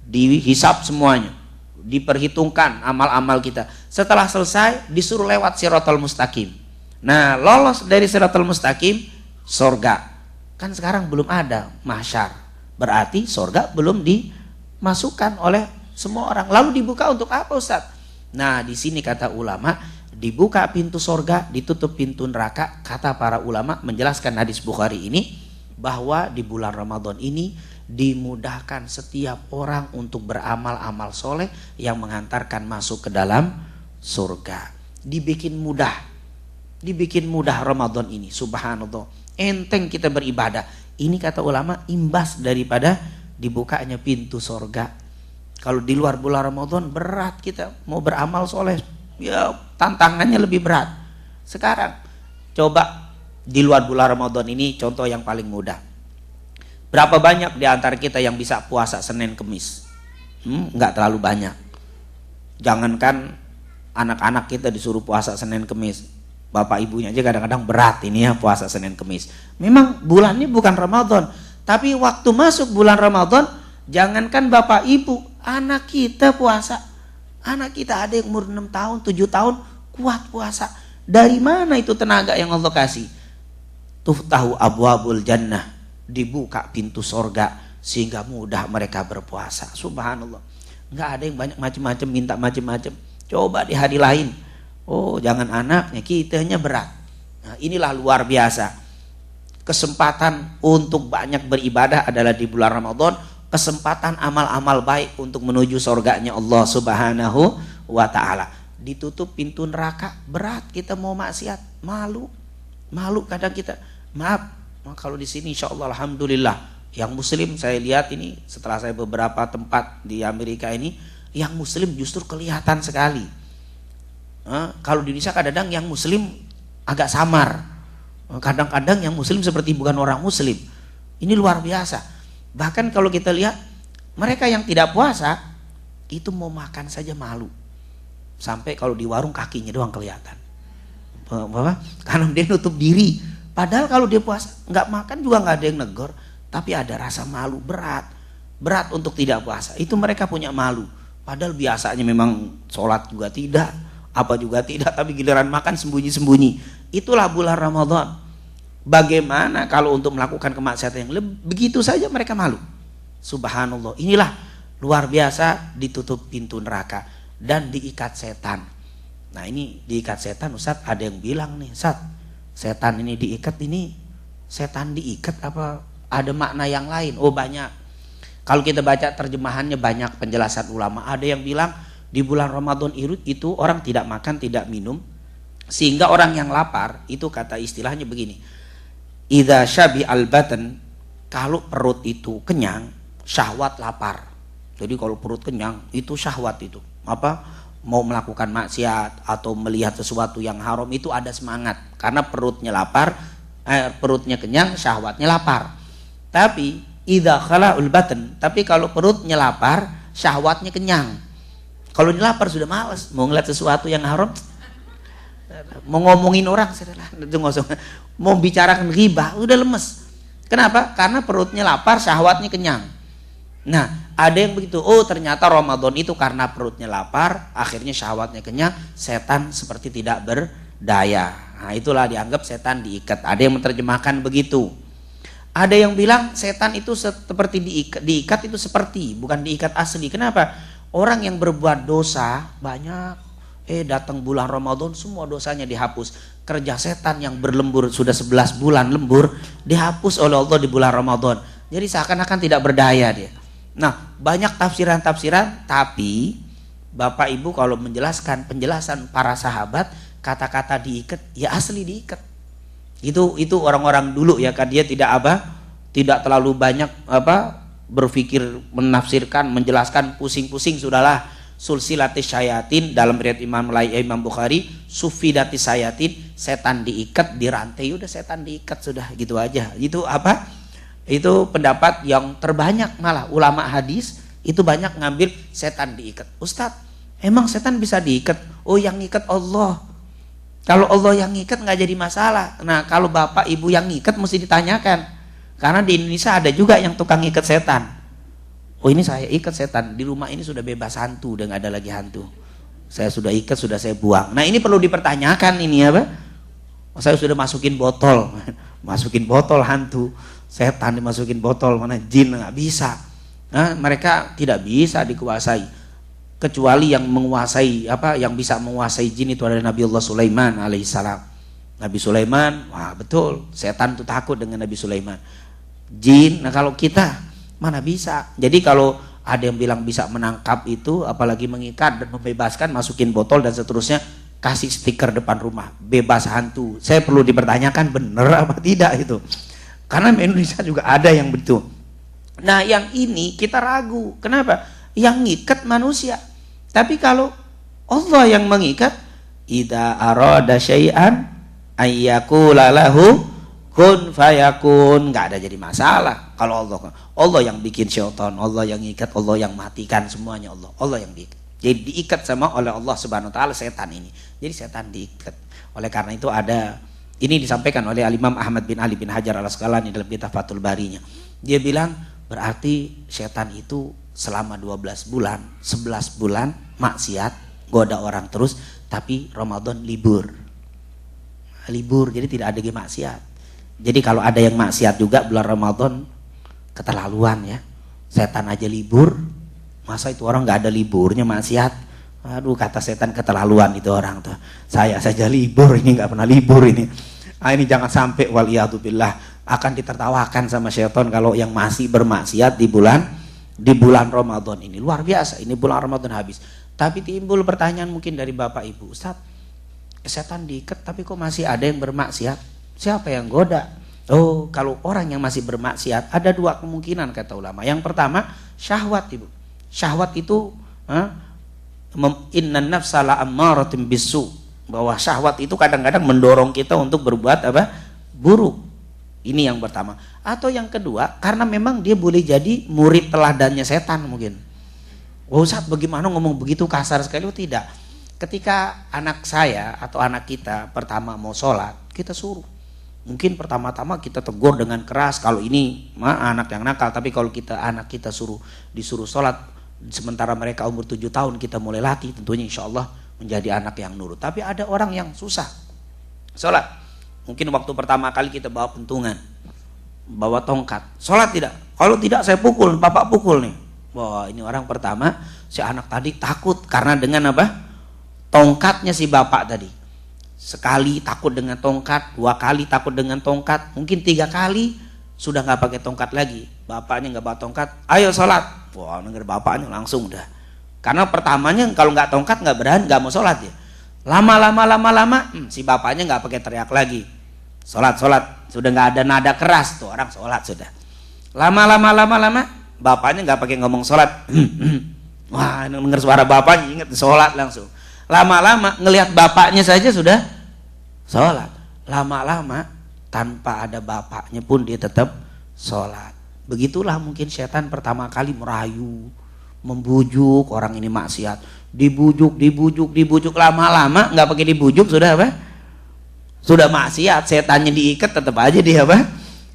dihisap semuanya, diperhitungkan amal-amal kita. Setelah selesai, disuruh lewat Shiratal Mustaqim. Nah, lolos dari Shiratal Mustaqim, surga. Kan sekarang belum ada mahsyar, berarti surga belum dimasukkan oleh semua orang. Lalu dibuka untuk apa, Ustaz? Nah, di sini kata ulama, dibuka pintu surga, ditutup pintu neraka. Kata para ulama menjelaskan hadis Bukhari ini, bahwa di bulan Ramadan ini dimudahkan setiap orang untuk beramal-amal soleh yang menghantarkan masuk ke dalam surga. Dibikin mudah Ramadan ini, subhanallah. Enteng kita beribadah. Ini kata ulama imbas daripada dibukanya pintu surga. Kalau di luar bulan Ramadan berat kita mau beramal soleh, ya tantangannya lebih berat. Sekarang coba di luar bulan Ramadan ini, contoh yang paling mudah. Berapa banyak di antara kita yang bisa puasa Senin Kemis? Nggak terlalu banyak. Jangankan anak-anak kita disuruh puasa Senin Kemis, bapak ibunya aja kadang-kadang berat ini ya puasa Senin Kemis. Memang bulannya bukan Ramadan, tapi waktu masuk bulan Ramadan, jangankan bapak ibu, anak kita puasa. Anak kita ada yang umur 6 tahun, 7 tahun kuat puasa. Dari mana itu tenaga yang Allah kasih? Tuftahu abwabul jannah, dibuka pintu sorga sehingga mudah mereka berpuasa. Subhanallah. Nggak ada yang banyak macam-macam, minta macam-macam. Coba di hari lain, oh jangan anaknya, kitanya berat. Nah, inilah luar biasa. Kesempatan untuk banyak beribadah adalah di bulan Ramadan. Kesempatan amal-amal baik untuk menuju surganya Allah Subhanahu wa ta'ala. Ditutup pintu neraka, berat kita mau maksiat, malu kadang kita. Maaf, kalau di sini insya Allah alhamdulillah, yang muslim saya lihat ini setelah saya beberapa tempat di Amerika ini, yang muslim justru kelihatan sekali. Kalau di Indonesia kadang-kadang yang muslim agak samar, kadang-kadang yang muslim seperti bukan orang muslim. Ini luar biasa. Bahkan kalau kita lihat mereka yang tidak puasa itu mau makan saja malu, sampai kalau di warung kakinya doang kelihatan, karena dia nutup diri. Padahal kalau dia puasa nggak makan juga nggak ada yang negor, tapi ada rasa malu, berat untuk tidak puasa. Itu mereka punya malu. Padahal biasanya memang sholat juga tidak, apa juga tidak, tapi giliran makan sembunyi-sembunyi. Itulah bulan Ramadan. Bagaimana kalau untuk melakukan kemaksiatan yang begitu saja mereka malu. Subhanallah. Inilah luar biasa, ditutup pintu neraka dan diikat setan. Nah ini diikat setan, Ustaz, ada yang bilang nih, Ustaz, setan ini diikat, ini setan diikat apa ada makna yang lain? Oh banyak. Kalau kita baca terjemahannya banyak penjelasan ulama. Ada yang bilang di bulan Ramadan itu orang tidak makan, tidak minum, sehingga orang yang lapar itu kata istilahnya begini. Idza syabi al-batan, kalau perut itu kenyang, syahwat lapar. Jadi kalau perut kenyang itu syahwat itu. Apa? Mau melakukan maksiat atau melihat sesuatu yang haram itu ada semangat karena perutnya lapar, perutnya kenyang, syahwatnya lapar. Tapi idza khala'ul batan, tapi kalau perutnya lapar, syahwatnya kenyang. Kalau ini lapar sudah malas, mau ngeliat sesuatu yang haram, mau ngomongin orang, mau bicarakan ghibah, udah lemes. Kenapa? Karena perutnya lapar, syahwatnya kenyang. Nah, ada yang begitu. Oh, ternyata Ramadan itu karena perutnya lapar, akhirnya syahwatnya kenyang, setan seperti tidak berdaya. Nah, itulah dianggap setan diikat. Ada yang menerjemahkan begitu. Ada yang bilang setan itu seperti diikat itu seperti, bukan diikat asli. Kenapa? Orang yang berbuat dosa banyak, datang bulan Ramadan semua dosanya dihapus. Kerja setan yang berlembur sudah 11 bulan lembur dihapus oleh Allah di bulan Ramadan. Jadi seakan-akan tidak berdaya dia. Nah, banyak tafsiran-tafsiran, tapi Bapak Ibu kalau menjelaskan penjelasan para sahabat, kata-kata diikat ya asli diikat. Itu orang-orang dulu ya kan, dia tidak terlalu banyak berpikir menafsirkan, menjelaskan, pusing-pusing, sudahlah sulsilatis syayatin, dalam riwayat Imam Bukhari, sufidatis syayatin, setan diikat, dirantai, udah setan diikat sudah, gitu aja. Itu apa? Itu pendapat yang terbanyak, malah ulama hadis itu banyak ngambil setan diikat. Ustadz, emang setan bisa diikat? Oh, yang ngikat Allah. Kalau Allah yang ngikat nggak jadi masalah. Nah, kalau bapak ibu yang ngikat mesti ditanyakan, karena di Indonesia ada juga yang tukang ngikat setan. Oh, ini saya ikat setan, di rumah ini sudah bebas hantu, udah nggak ada lagi hantu. Saya sudah ikat, sudah saya buang. Nah, ini perlu dipertanyakan ini apa? Saya sudah masukin botol, masukin botol hantu, setan dimasukin botol, mana jin, nggak bisa. Nah, mereka tidak bisa dikuasai, kecuali yang menguasai apa? Yang bisa menguasai jin itu adalah Nabi Allah Sulaiman alaihissalam. Nabi Sulaiman, wah betul, setan itu takut dengan Nabi Sulaiman. Jin, nah kalau kita mana bisa. Jadi kalau ada yang bilang bisa menangkap itu, apalagi mengikat dan membebaskan, masukin botol dan seterusnya, kasih stiker depan rumah, bebas hantu. Saya perlu dipertanyakan benar apa tidak itu. Karena di Indonesia juga ada yang begitu. Nah, yang ini kita ragu. Kenapa? Yang ngikat manusia. Tapi kalau Allah yang mengikat, idza arada syai'an ayyakula lahu kun fayakun, nggak ada jadi masalah. Kalau Allah yang bikin syaitan, Allah yang ikat, Allah yang matikan semuanya, Allah yang diikat. Jadi diikat sama oleh Allah Subhanahu wa taala setan ini. Jadi setan diikat. Oleh karena itu ada, ini disampaikan oleh Imam Ahmad bin Ali bin Hajar Al-Asqalani dalam kitab Fathul Barinya. Dia bilang berarti setan itu selama 12 bulan, 11 bulan maksiat, goda orang terus, tapi Ramadan libur. Libur, jadi tidak ada maksiat. Jadi kalau ada yang maksiat juga bulan Ramadan, keterlaluan ya. Setan aja libur, masa itu orang nggak ada liburnya maksiat? Aduh, kata setan keterlaluan itu orang tuh. Saya saja libur, ini nggak pernah libur ini. Ah, ini jangan sampai waliyadzubillah akan ditertawakan sama setan kalau yang masih bermaksiat di bulan Ramadan ini. Luar biasa, ini bulan Ramadan habis. Tapi timbul pertanyaan mungkin dari Bapak Ibu, Ustadz, setan diikat tapi kok masih ada yang bermaksiat? Siapa yang goda? Oh, kalau orang yang masih bermaksiat ada dua kemungkinan kata ulama. Yang pertama, syahwat, Ibu. Syahwat itu innan nafsa la'ammaratin bisu, bahwa syahwat itu kadang-kadang mendorong kita untuk berbuat apa? Buruk. Ini yang pertama. Atau yang kedua, karena memang dia boleh jadi murid teladannya setan mungkin. Oh, Ustaz, bagaimana ngomong begitu kasar sekali? Oh, tidak. Ketika anak saya atau anak kita pertama mau sholat, kita suruh. Mungkin pertama-tama kita tegur dengan keras kalau ini anak yang nakal, tapi kalau anak kita disuruh sholat sementara mereka umur 7 tahun, kita mulai latih, tentunya insya Allah menjadi anak yang nurut. Tapi ada orang yang susah sholat, mungkin waktu pertama kali kita bawa pentungan, bawa tongkat, sholat tidak, kalau tidak saya pukul, bapak pukul nih. Wah, ini orang pertama, si anak tadi takut karena dengan apa? Tongkatnya si bapak tadi. Sekali takut dengan tongkat, 2 kali takut dengan tongkat, mungkin 3 kali sudah nggak pakai tongkat lagi. Bapaknya nggak bawa tongkat, ayo sholat. Wah, denger bapaknya langsung udah. Karena pertamanya kalau nggak tongkat nggak berani, nggak mau sholat ya. Lama, si bapaknya nggak pakai teriak lagi. Sholat, sudah nggak ada nada keras tuh orang sholat sudah. Lama, bapaknya nggak pakai ngomong sholat. Wah, denger suara bapaknya inget sholat langsung. Lama-lama ngelihat bapaknya saja sudah sholat. Lama-lama tanpa ada bapaknya pun dia tetap sholat. Begitulah mungkin setan pertama kali merayu, membujuk orang ini maksiat. Dibujuk. Lama-lama nggak pakai dibujuk sudah apa? Sudah maksiat. Setannya diikat tetap aja dia apa?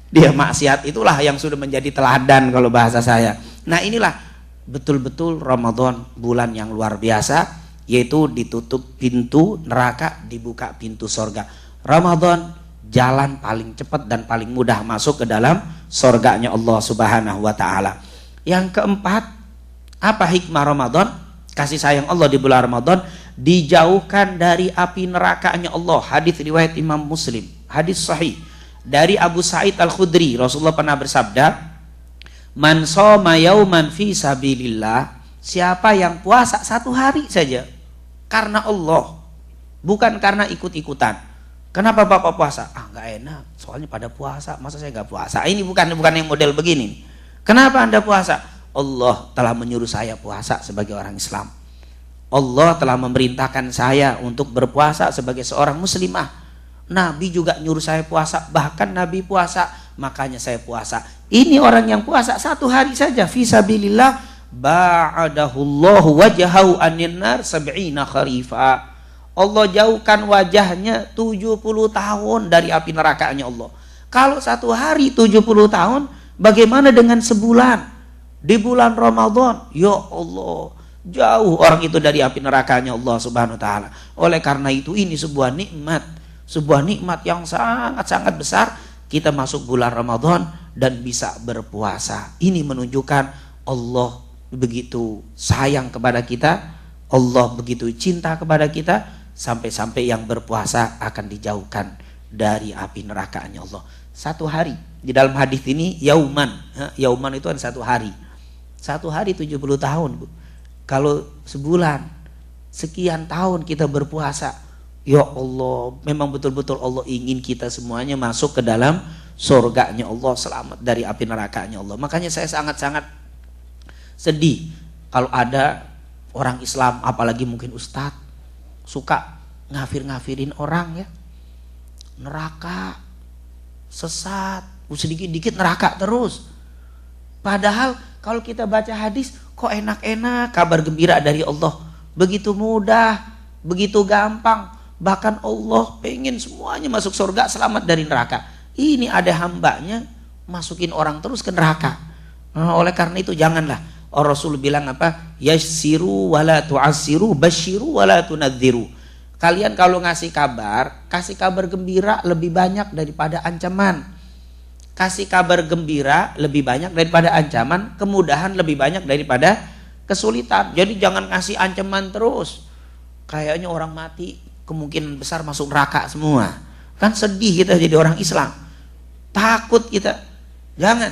Dia maksiat. Itulah yang sudah menjadi teladan kalau bahasa saya. Nah, inilah betul-betul Ramadan, bulan yang luar biasa. Yaitu ditutup pintu neraka, dibuka pintu sorga. Ramadan jalan paling cepat dan paling mudah masuk ke dalam sorganya Allah Subhanahu wa ta'ala. Yang keempat, apa hikmah Ramadan? Kasih sayang Allah di bulan Ramadan, dijauhkan dari api nerakanya Allah. Hadis riwayat Imam Muslim, hadis sahih dari Abu Sa'id Al-Khudri. Rasulullah pernah bersabda, man shoma yauman fi sabilillah, siapa yang puasa 1 hari saja karena Allah, bukan karena ikut-ikutan. Kenapa Bapak puasa? Ah, nggak enak, soalnya pada puasa, masa saya nggak puasa? Ini bukan yang model begini. Kenapa Anda puasa? Allah telah menyuruh saya puasa sebagai orang Islam. Allah telah memerintahkan saya untuk berpuasa sebagai seorang muslimah. Nabi juga nyuruh saya puasa, bahkan Nabi puasa, makanya saya puasa. Ini orang yang puasa 1 hari saja fisabilillah, ba'adahullahu wajahu anin nar sab'ina kharifa. Allah jauhkan wajahnya 70 tahun dari api nerakanya Allah. Kalau 1 hari 70 tahun, bagaimana dengan sebulan? Di bulan Ramadan, ya Allah, jauh orang itu dari api nerakanya Allah Subhanahu wa taala. Oleh karena itu ini sebuah nikmat yang sangat-sangat besar, kita masuk bulan Ramadan dan bisa berpuasa. Ini menunjukkan Allah begitu sayang kepada kita, Allah begitu cinta kepada kita, sampai-sampai yang berpuasa akan dijauhkan dari api nerakanya Allah. 1 hari. Di dalam hadis ini yauman itu kan 1 hari. 1 hari 70 tahun, Bu. Kalau sebulan, sekian tahun kita berpuasa, ya Allah, memang betul-betul Allah ingin kita semuanya masuk ke dalam surganya Allah, selamat dari api nerakanya Allah. Makanya saya sangat-sangat sedih kalau ada orang Islam, apalagi mungkin ustadz, suka ngafir-ngafirin orang ya. Neraka, sesat, sedikit-dikit neraka terus. Padahal kalau kita baca hadis, kok enak-enak kabar gembira dari Allah. Begitu mudah, begitu gampang. Bahkan Allah pengen semuanya masuk surga, selamat dari neraka. Ini ada hambanya masukin orang terus ke neraka. Nah, oleh karena itu janganlah. Rasul bilang apa? Yassiru wala tu'assiru, basyiru wala tunadziru. Kalian kalau ngasih kabar, kasih kabar gembira lebih banyak daripada ancaman. Kasih kabar gembira lebih banyak daripada ancaman, kemudahan lebih banyak daripada kesulitan. Jadi jangan ngasih ancaman terus. Kayaknya orang mati kemungkinan besar masuk neraka semua. Kan sedih kita jadi orang Islam. Takut kita. Jangan.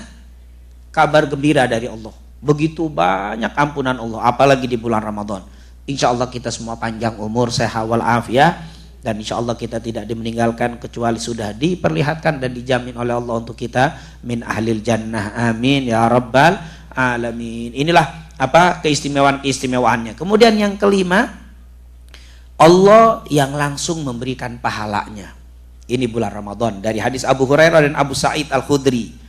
Kabar gembira dari Allah. Begitu banyak ampunan Allah, apalagi di bulan Ramadan. Insya Allah kita semua panjang umur, sehat wal afiat. Dan insya Allah kita tidak dimeninggalkan kecuali sudah diperlihatkan dan dijamin oleh Allah untuk kita min ahlil jannah. Amin ya rabbal alamin. Inilah apa keistimewaan-keistimewaannya. Kemudian yang kelima, Allah yang langsung memberikan pahalanya. Ini bulan Ramadan. Dari hadis Abu Hurairah dan Abu Sa'id Al-Khudri,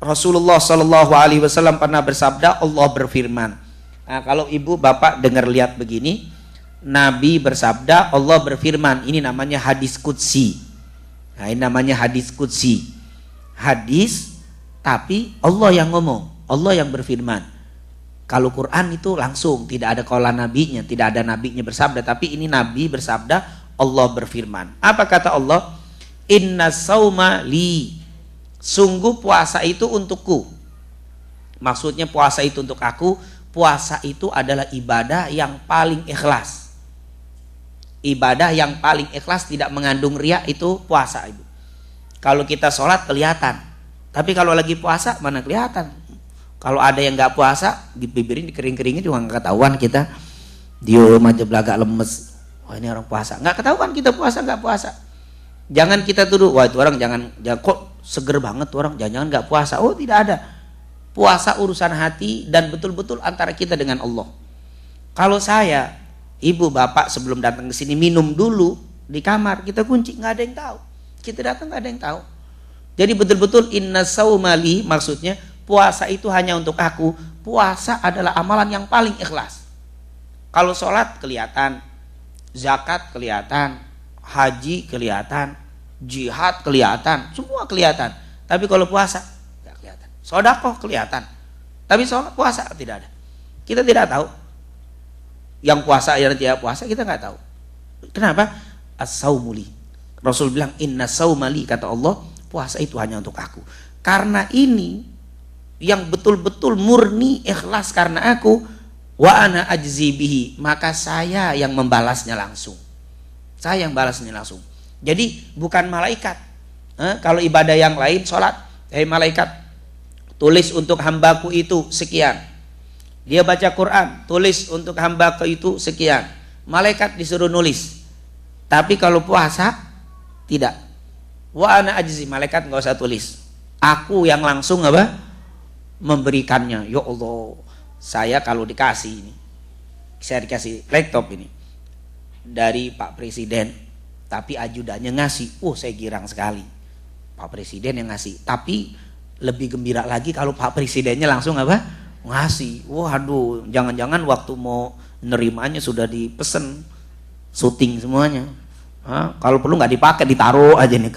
Rasulullah Shallallahu Alaihi Wasallam pernah bersabda, Allah berfirman. Nah, kalau ibu bapak dengar lihat begini, Nabi bersabda, Allah berfirman. Ini namanya hadis qudsi. Nah, ini namanya hadis qudsi. Hadis, tapi Allah yang ngomong, Allah yang berfirman. Kalau Quran itu langsung, tidak ada qala nabinya, tidak ada nabinya bersabda, tapi ini Nabi bersabda, Allah berfirman. Apa kata Allah? Inna sauma li. Sungguh puasa itu untukku. Maksudnya puasa itu untuk aku. Puasa itu adalah ibadah yang paling ikhlas. Ibadah yang paling ikhlas, tidak mengandung riya, itu puasa, Ibu. Kalau kita sholat kelihatan, tapi kalau lagi puasa mana kelihatan. Kalau ada yang nggak puasa, di bibirin, di kering-keringin juga nggak ketahuan kita. Diem aja belagak lemes. Wah, ini orang puasa. Nggak ketahuan kita puasa nggak puasa. Jangan kita tuduh, wah itu orang jangan kok seger banget tuh orang, jangan nggak puasa. Oh, tidak ada. Puasa urusan hati dan betul-betul antara kita dengan Allah. Kalau saya, ibu bapak sebelum datang ke sini minum dulu di kamar, kita kunci, nggak ada yang tahu. Kita datang nggak ada yang tahu. Jadi betul-betul inna saumali, maksudnya puasa itu hanya untuk aku. Puasa adalah amalan yang paling ikhlas. Kalau sholat kelihatan, zakat kelihatan, haji kelihatan, jihad kelihatan, semua kelihatan. Tapi kalau puasa nggak kelihatan. Sedekah kelihatan, tapi sholat puasa tidak ada. Kita tidak tahu. Yang puasa yang tidak puasa kita nggak tahu. Kenapa? As-saumuli. Rasul bilang inna saumali, kata Allah, puasa itu hanya untuk aku. Karena ini yang betul-betul murni ikhlas karena aku, wa ana ajzi bihi, maka saya yang membalasnya langsung. Saya yang balasnya langsung. Jadi bukan malaikat. Kalau ibadah yang lain, sholat, malaikat tulis untuk hambaku itu sekian. Dia baca Quran, tulis untuk hambaku itu sekian. Malaikat disuruh nulis. Tapi kalau puasa tidak. Wa ana ajzi, malaikat nggak usah tulis. Aku yang langsung apa? Memberikannya. Ya Allah, saya kalau dikasih ini, saya dikasih laptop ini dari Pak Presiden, tapi ajudannya ngasih. Saya girang sekali. Pak Presiden yang ngasih. Tapi lebih gembira lagi kalau Pak Presidennya langsung apa? Ngasih. Waduh, jangan-jangan waktu mau nerimanya sudah dipesen syuting semuanya. Kalau perlu nggak dipakai, ditaruh aja nih,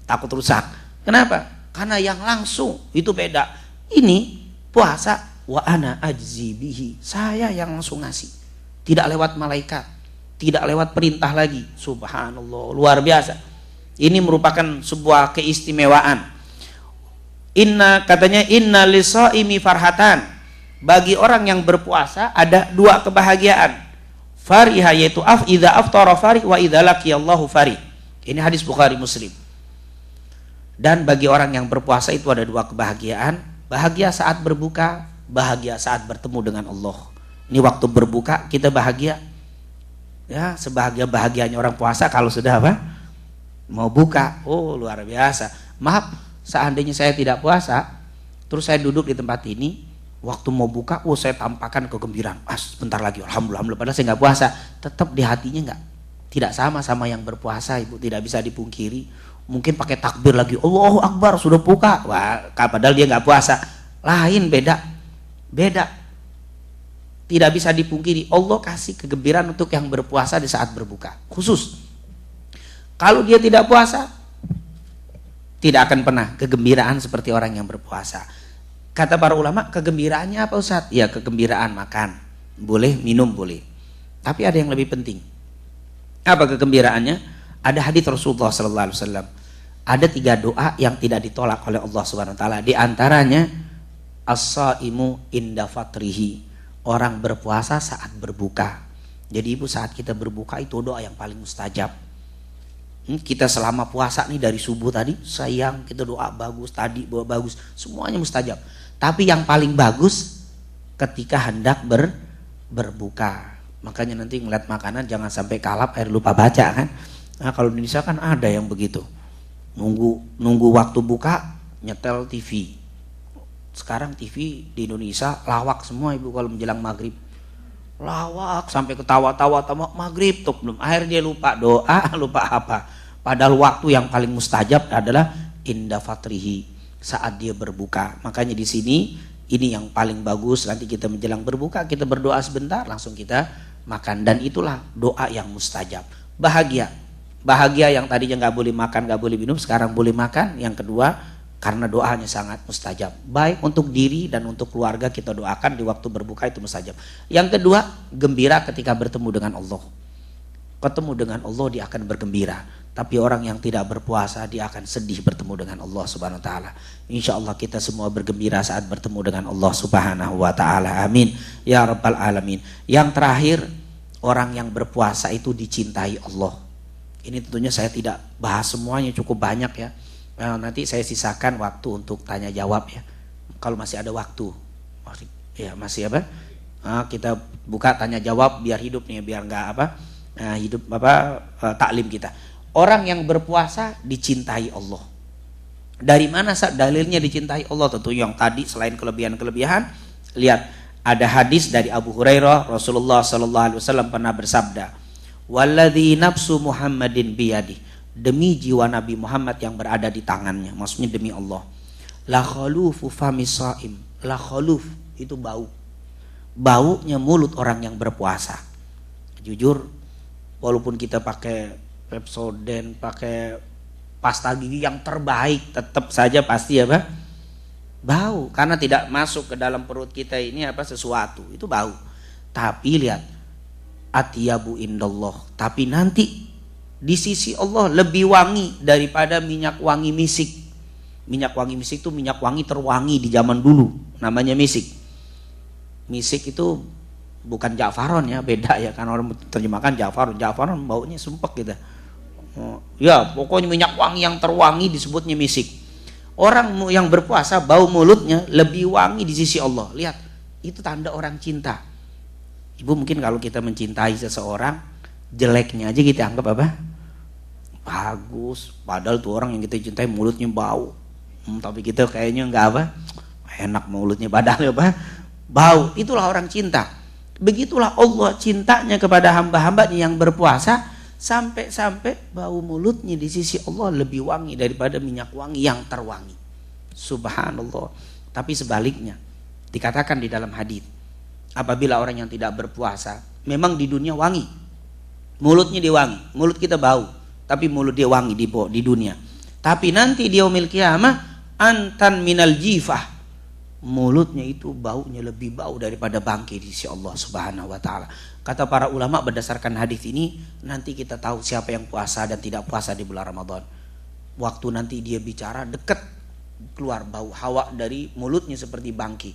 takut rusak. Kenapa? Karena yang langsung itu beda. Ini puasa wa ana ajzi bihi, saya yang langsung ngasih, tidak lewat malaikat, tidak lewat perintah lagi. Subhanallah, luar biasa. Ini merupakan sebuah keistimewaan. Katanya inna lisaimi farhatan, bagi orang yang berpuasa ada dua kebahagiaan. Fariha, yaitu idza aftara farih wa idza laqiyallahu farih. Ini hadis Bukhari Muslim. Dan bagi orang yang berpuasa itu ada dua kebahagiaan. Bahagia saat berbuka, bahagia saat bertemu dengan Allah. Ini waktu berbuka kita bahagia. Ya, sebahagia-bahagianya orang puasa kalau sudah apa? Mau buka. Luar biasa. Maaf, seandainya saya tidak puasa, terus saya duduk di tempat ini, waktu mau buka, saya tampakkan kegembiraan. Sebentar lagi, alhamdulillah, padahal saya nggak puasa. Tetap di hatinya tidak sama yang berpuasa, Ibu, tidak bisa dipungkiri. Mungkin pakai takbir lagi, Allahu Akbar, sudah buka. Padahal dia nggak puasa. Lain, beda. Tidak bisa dipungkiri. Allah kasih kegembiraan untuk yang berpuasa di saat berbuka. Khusus. Kalau dia tidak puasa, tidak akan pernah kegembiraan seperti orang yang berpuasa. Kata para ulama, kegembiraannya apa Ustaz? Ya, kegembiraan makan. Boleh, minum boleh. Tapi ada yang lebih penting. Apa kegembiraannya? Ada hadits Rasulullah SAW. Ada 3 doa yang tidak ditolak oleh Allah Subhanahu Wa Taala. Di antaranya as-saimu inda fatrihi, orang berpuasa saat berbuka. Jadi Ibu, saat kita berbuka itu doa yang paling mustajab. Kita selama puasa nih dari subuh tadi, sayang kita doa bagus, tadi doa bagus, semuanya mustajab. Tapi yang paling bagus ketika hendak berbuka. Makanya nanti ngeliat makanan jangan sampai kalap air lupa baca kan. Nah, kalau di Indonesia kan ada yang begitu. Nunggu waktu buka nyetel TV. Sekarang TV di Indonesia lawak semua Ibu kalau menjelang maghrib. Lawak sampai ketawa-tawa maghrib tuh belum akhir dia lupa doa, lupa apa. Padahal waktu yang paling mustajab adalah inda fatrihi, saat dia berbuka. Makanya di sini ini yang paling bagus. Nanti kita menjelang berbuka kita berdoa sebentar langsung kita makan, dan itulah doa yang mustajab. Bahagia yang tadinya nggak boleh makan, nggak boleh minum, sekarang boleh makan. Yang kedua, karena doanya sangat mustajab. Baik untuk diri dan untuk keluarga kita doakan di waktu berbuka itu mustajab. Yang kedua, gembira ketika bertemu dengan Allah. Ketemu dengan Allah dia akan bergembira. Tapi orang yang tidak berpuasa dia akan sedih bertemu dengan Allah Subhanahu Wa Taala. Insya Allah kita semua bergembira saat bertemu dengan Allah Subhanahu Wa Taala. Amin ya Rabbal Alamin. Yang terakhir, orang yang berpuasa itu dicintai Allah. Ini tentunya saya tidak bahas semuanya, cukup banyak ya. Nanti saya sisakan waktu untuk tanya jawab ya. Kalau masih ada waktu, masih apa? Kita buka tanya jawab biar hidup nih, biar nggak hidup taklim kita. Orang yang berpuasa dicintai Allah. Dari mana dalilnya dicintai Allah? Tentu yang tadi selain kelebihan-kelebihan, lihat ada hadis dari Abu Hurairah, Rasulullah SAW pernah bersabda, walladzi nafsu Muhammadin biyadi, demi jiwa Nabi Muhammad yang berada di tangannya, maksudnya demi Allah, la khalufu famis shaim, la khaluf itu baunya mulut orang yang berpuasa. Jujur, walaupun kita pakai Pepsodent, pakai pasta gigi yang terbaik, tetap saja pasti bau, karena tidak masuk ke dalam perut kita ini sesuatu, itu bau. Tapi lihat, atyabu indallah, tapi nanti di sisi Allah lebih wangi daripada minyak wangi misik. Minyak wangi misik itu minyak wangi terwangi di zaman dulu, namanya misik. Misik itu bukan Ja'faron ya, beda ya, kan orang terjemahkan Ja'faron baunya sumpek gitu. Ya pokoknya minyak wangi yang terwangi disebutnya misik. Orang yang berpuasa bau mulutnya lebih wangi di sisi Allah. Lihat, itu tanda orang cinta. Ibu, mungkin kalau kita mencintai seseorang, jeleknya aja kita anggap bagus, padahal tuh orang yang kita cintai mulutnya bau. Tapi kita kayaknya enggak enak mulutnya, padahal bau. Itulah orang cinta. Begitulah Allah cintanya kepada hamba-hambanya yang berpuasa, sampai-sampai bau mulutnya di sisi Allah lebih wangi daripada minyak wangi yang terwangi. Subhanallah. Tapi sebaliknya, dikatakan di dalam hadis, apabila orang yang tidak berpuasa, memang di dunia wangi, mulutnya dia wangi, mulut kita bau, tapi mulut dia wangi di dunia. Tapi nanti di yaumil qiyamah, antan minal jifah, mulutnya itu baunya lebih bau daripada bangkai di sisi Allah Subhanahu wa taala. Kata para ulama berdasarkan hadis ini, nanti kita tahu siapa yang puasa dan tidak puasa di bulan Ramadan. Waktu nanti dia bicara, dekat keluar bau hawa dari mulutnya seperti bangkai.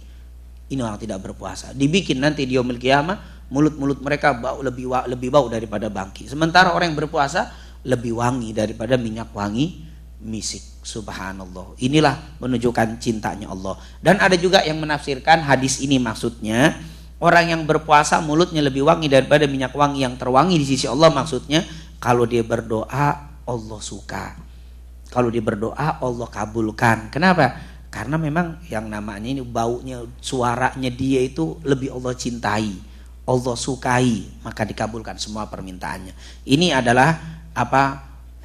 Ini orang tidak berpuasa. Dibikin nanti di yaumil qiyamah, mulut-mulut mereka bau lebih bau daripada bangkai. Sementara orang yang berpuasa lebih wangi daripada minyak wangi misik. Subhanallah. Inilah menunjukkan cintanya Allah. Dan ada juga yang menafsirkan hadis ini, maksudnya orang yang berpuasa mulutnya lebih wangi daripada minyak wangi yang terwangi di sisi Allah. Maksudnya kalau dia berdoa Allah suka, kalau dia berdoa Allah kabulkan. Kenapa? Karena memang yang namanya ini baunya, suaranya dia itu lebih Allah cintai, Allah sukai, maka dikabulkan semua permintaannya. Ini adalah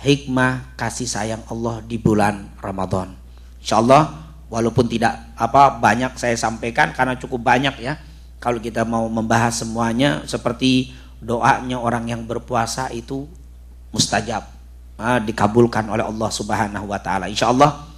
hikmah kasih sayang Allah di bulan Ramadan. Insyaallah, walaupun tidak banyak saya sampaikan karena cukup banyak ya. Kalau kita mau membahas semuanya, seperti doanya orang yang berpuasa itu mustajab, dikabulkan oleh Allah Subhanahu wa taala. Insyaallah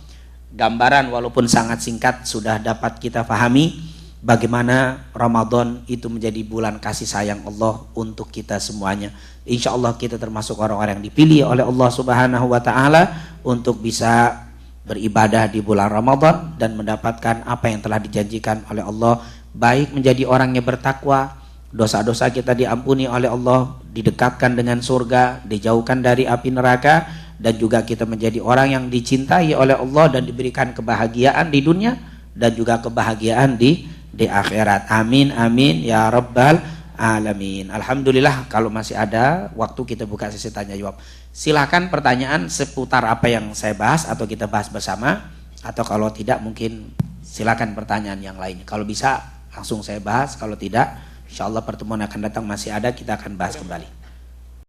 gambaran walaupun sangat singkat sudah dapat kita pahami bagaimana Ramadan itu menjadi bulan kasih sayang Allah untuk kita semuanya. Insya Allah kita termasuk orang-orang yang dipilih oleh Allah Subhanahu wa taala untuk bisa beribadah di bulan Ramadan dan mendapatkan apa yang telah dijanjikan oleh Allah, baik menjadi orang yang bertakwa, dosa-dosa kita diampuni oleh Allah, didekatkan dengan surga, dijauhkan dari api neraka, dan juga kita menjadi orang yang dicintai oleh Allah dan diberikan kebahagiaan di dunia dan juga kebahagiaan di akhirat. Amin amin ya rabbal alamin. Alhamdulillah, kalau masih ada waktu kita buka sesi tanya jawab. Silakan pertanyaan seputar apa yang saya bahas atau kita bahas bersama, atau kalau tidak mungkin silakan pertanyaan yang lainnya. Kalau bisa langsung saya bahas, kalau tidak insyaallah pertemuan akan datang masih ada, kita akan bahas kembali.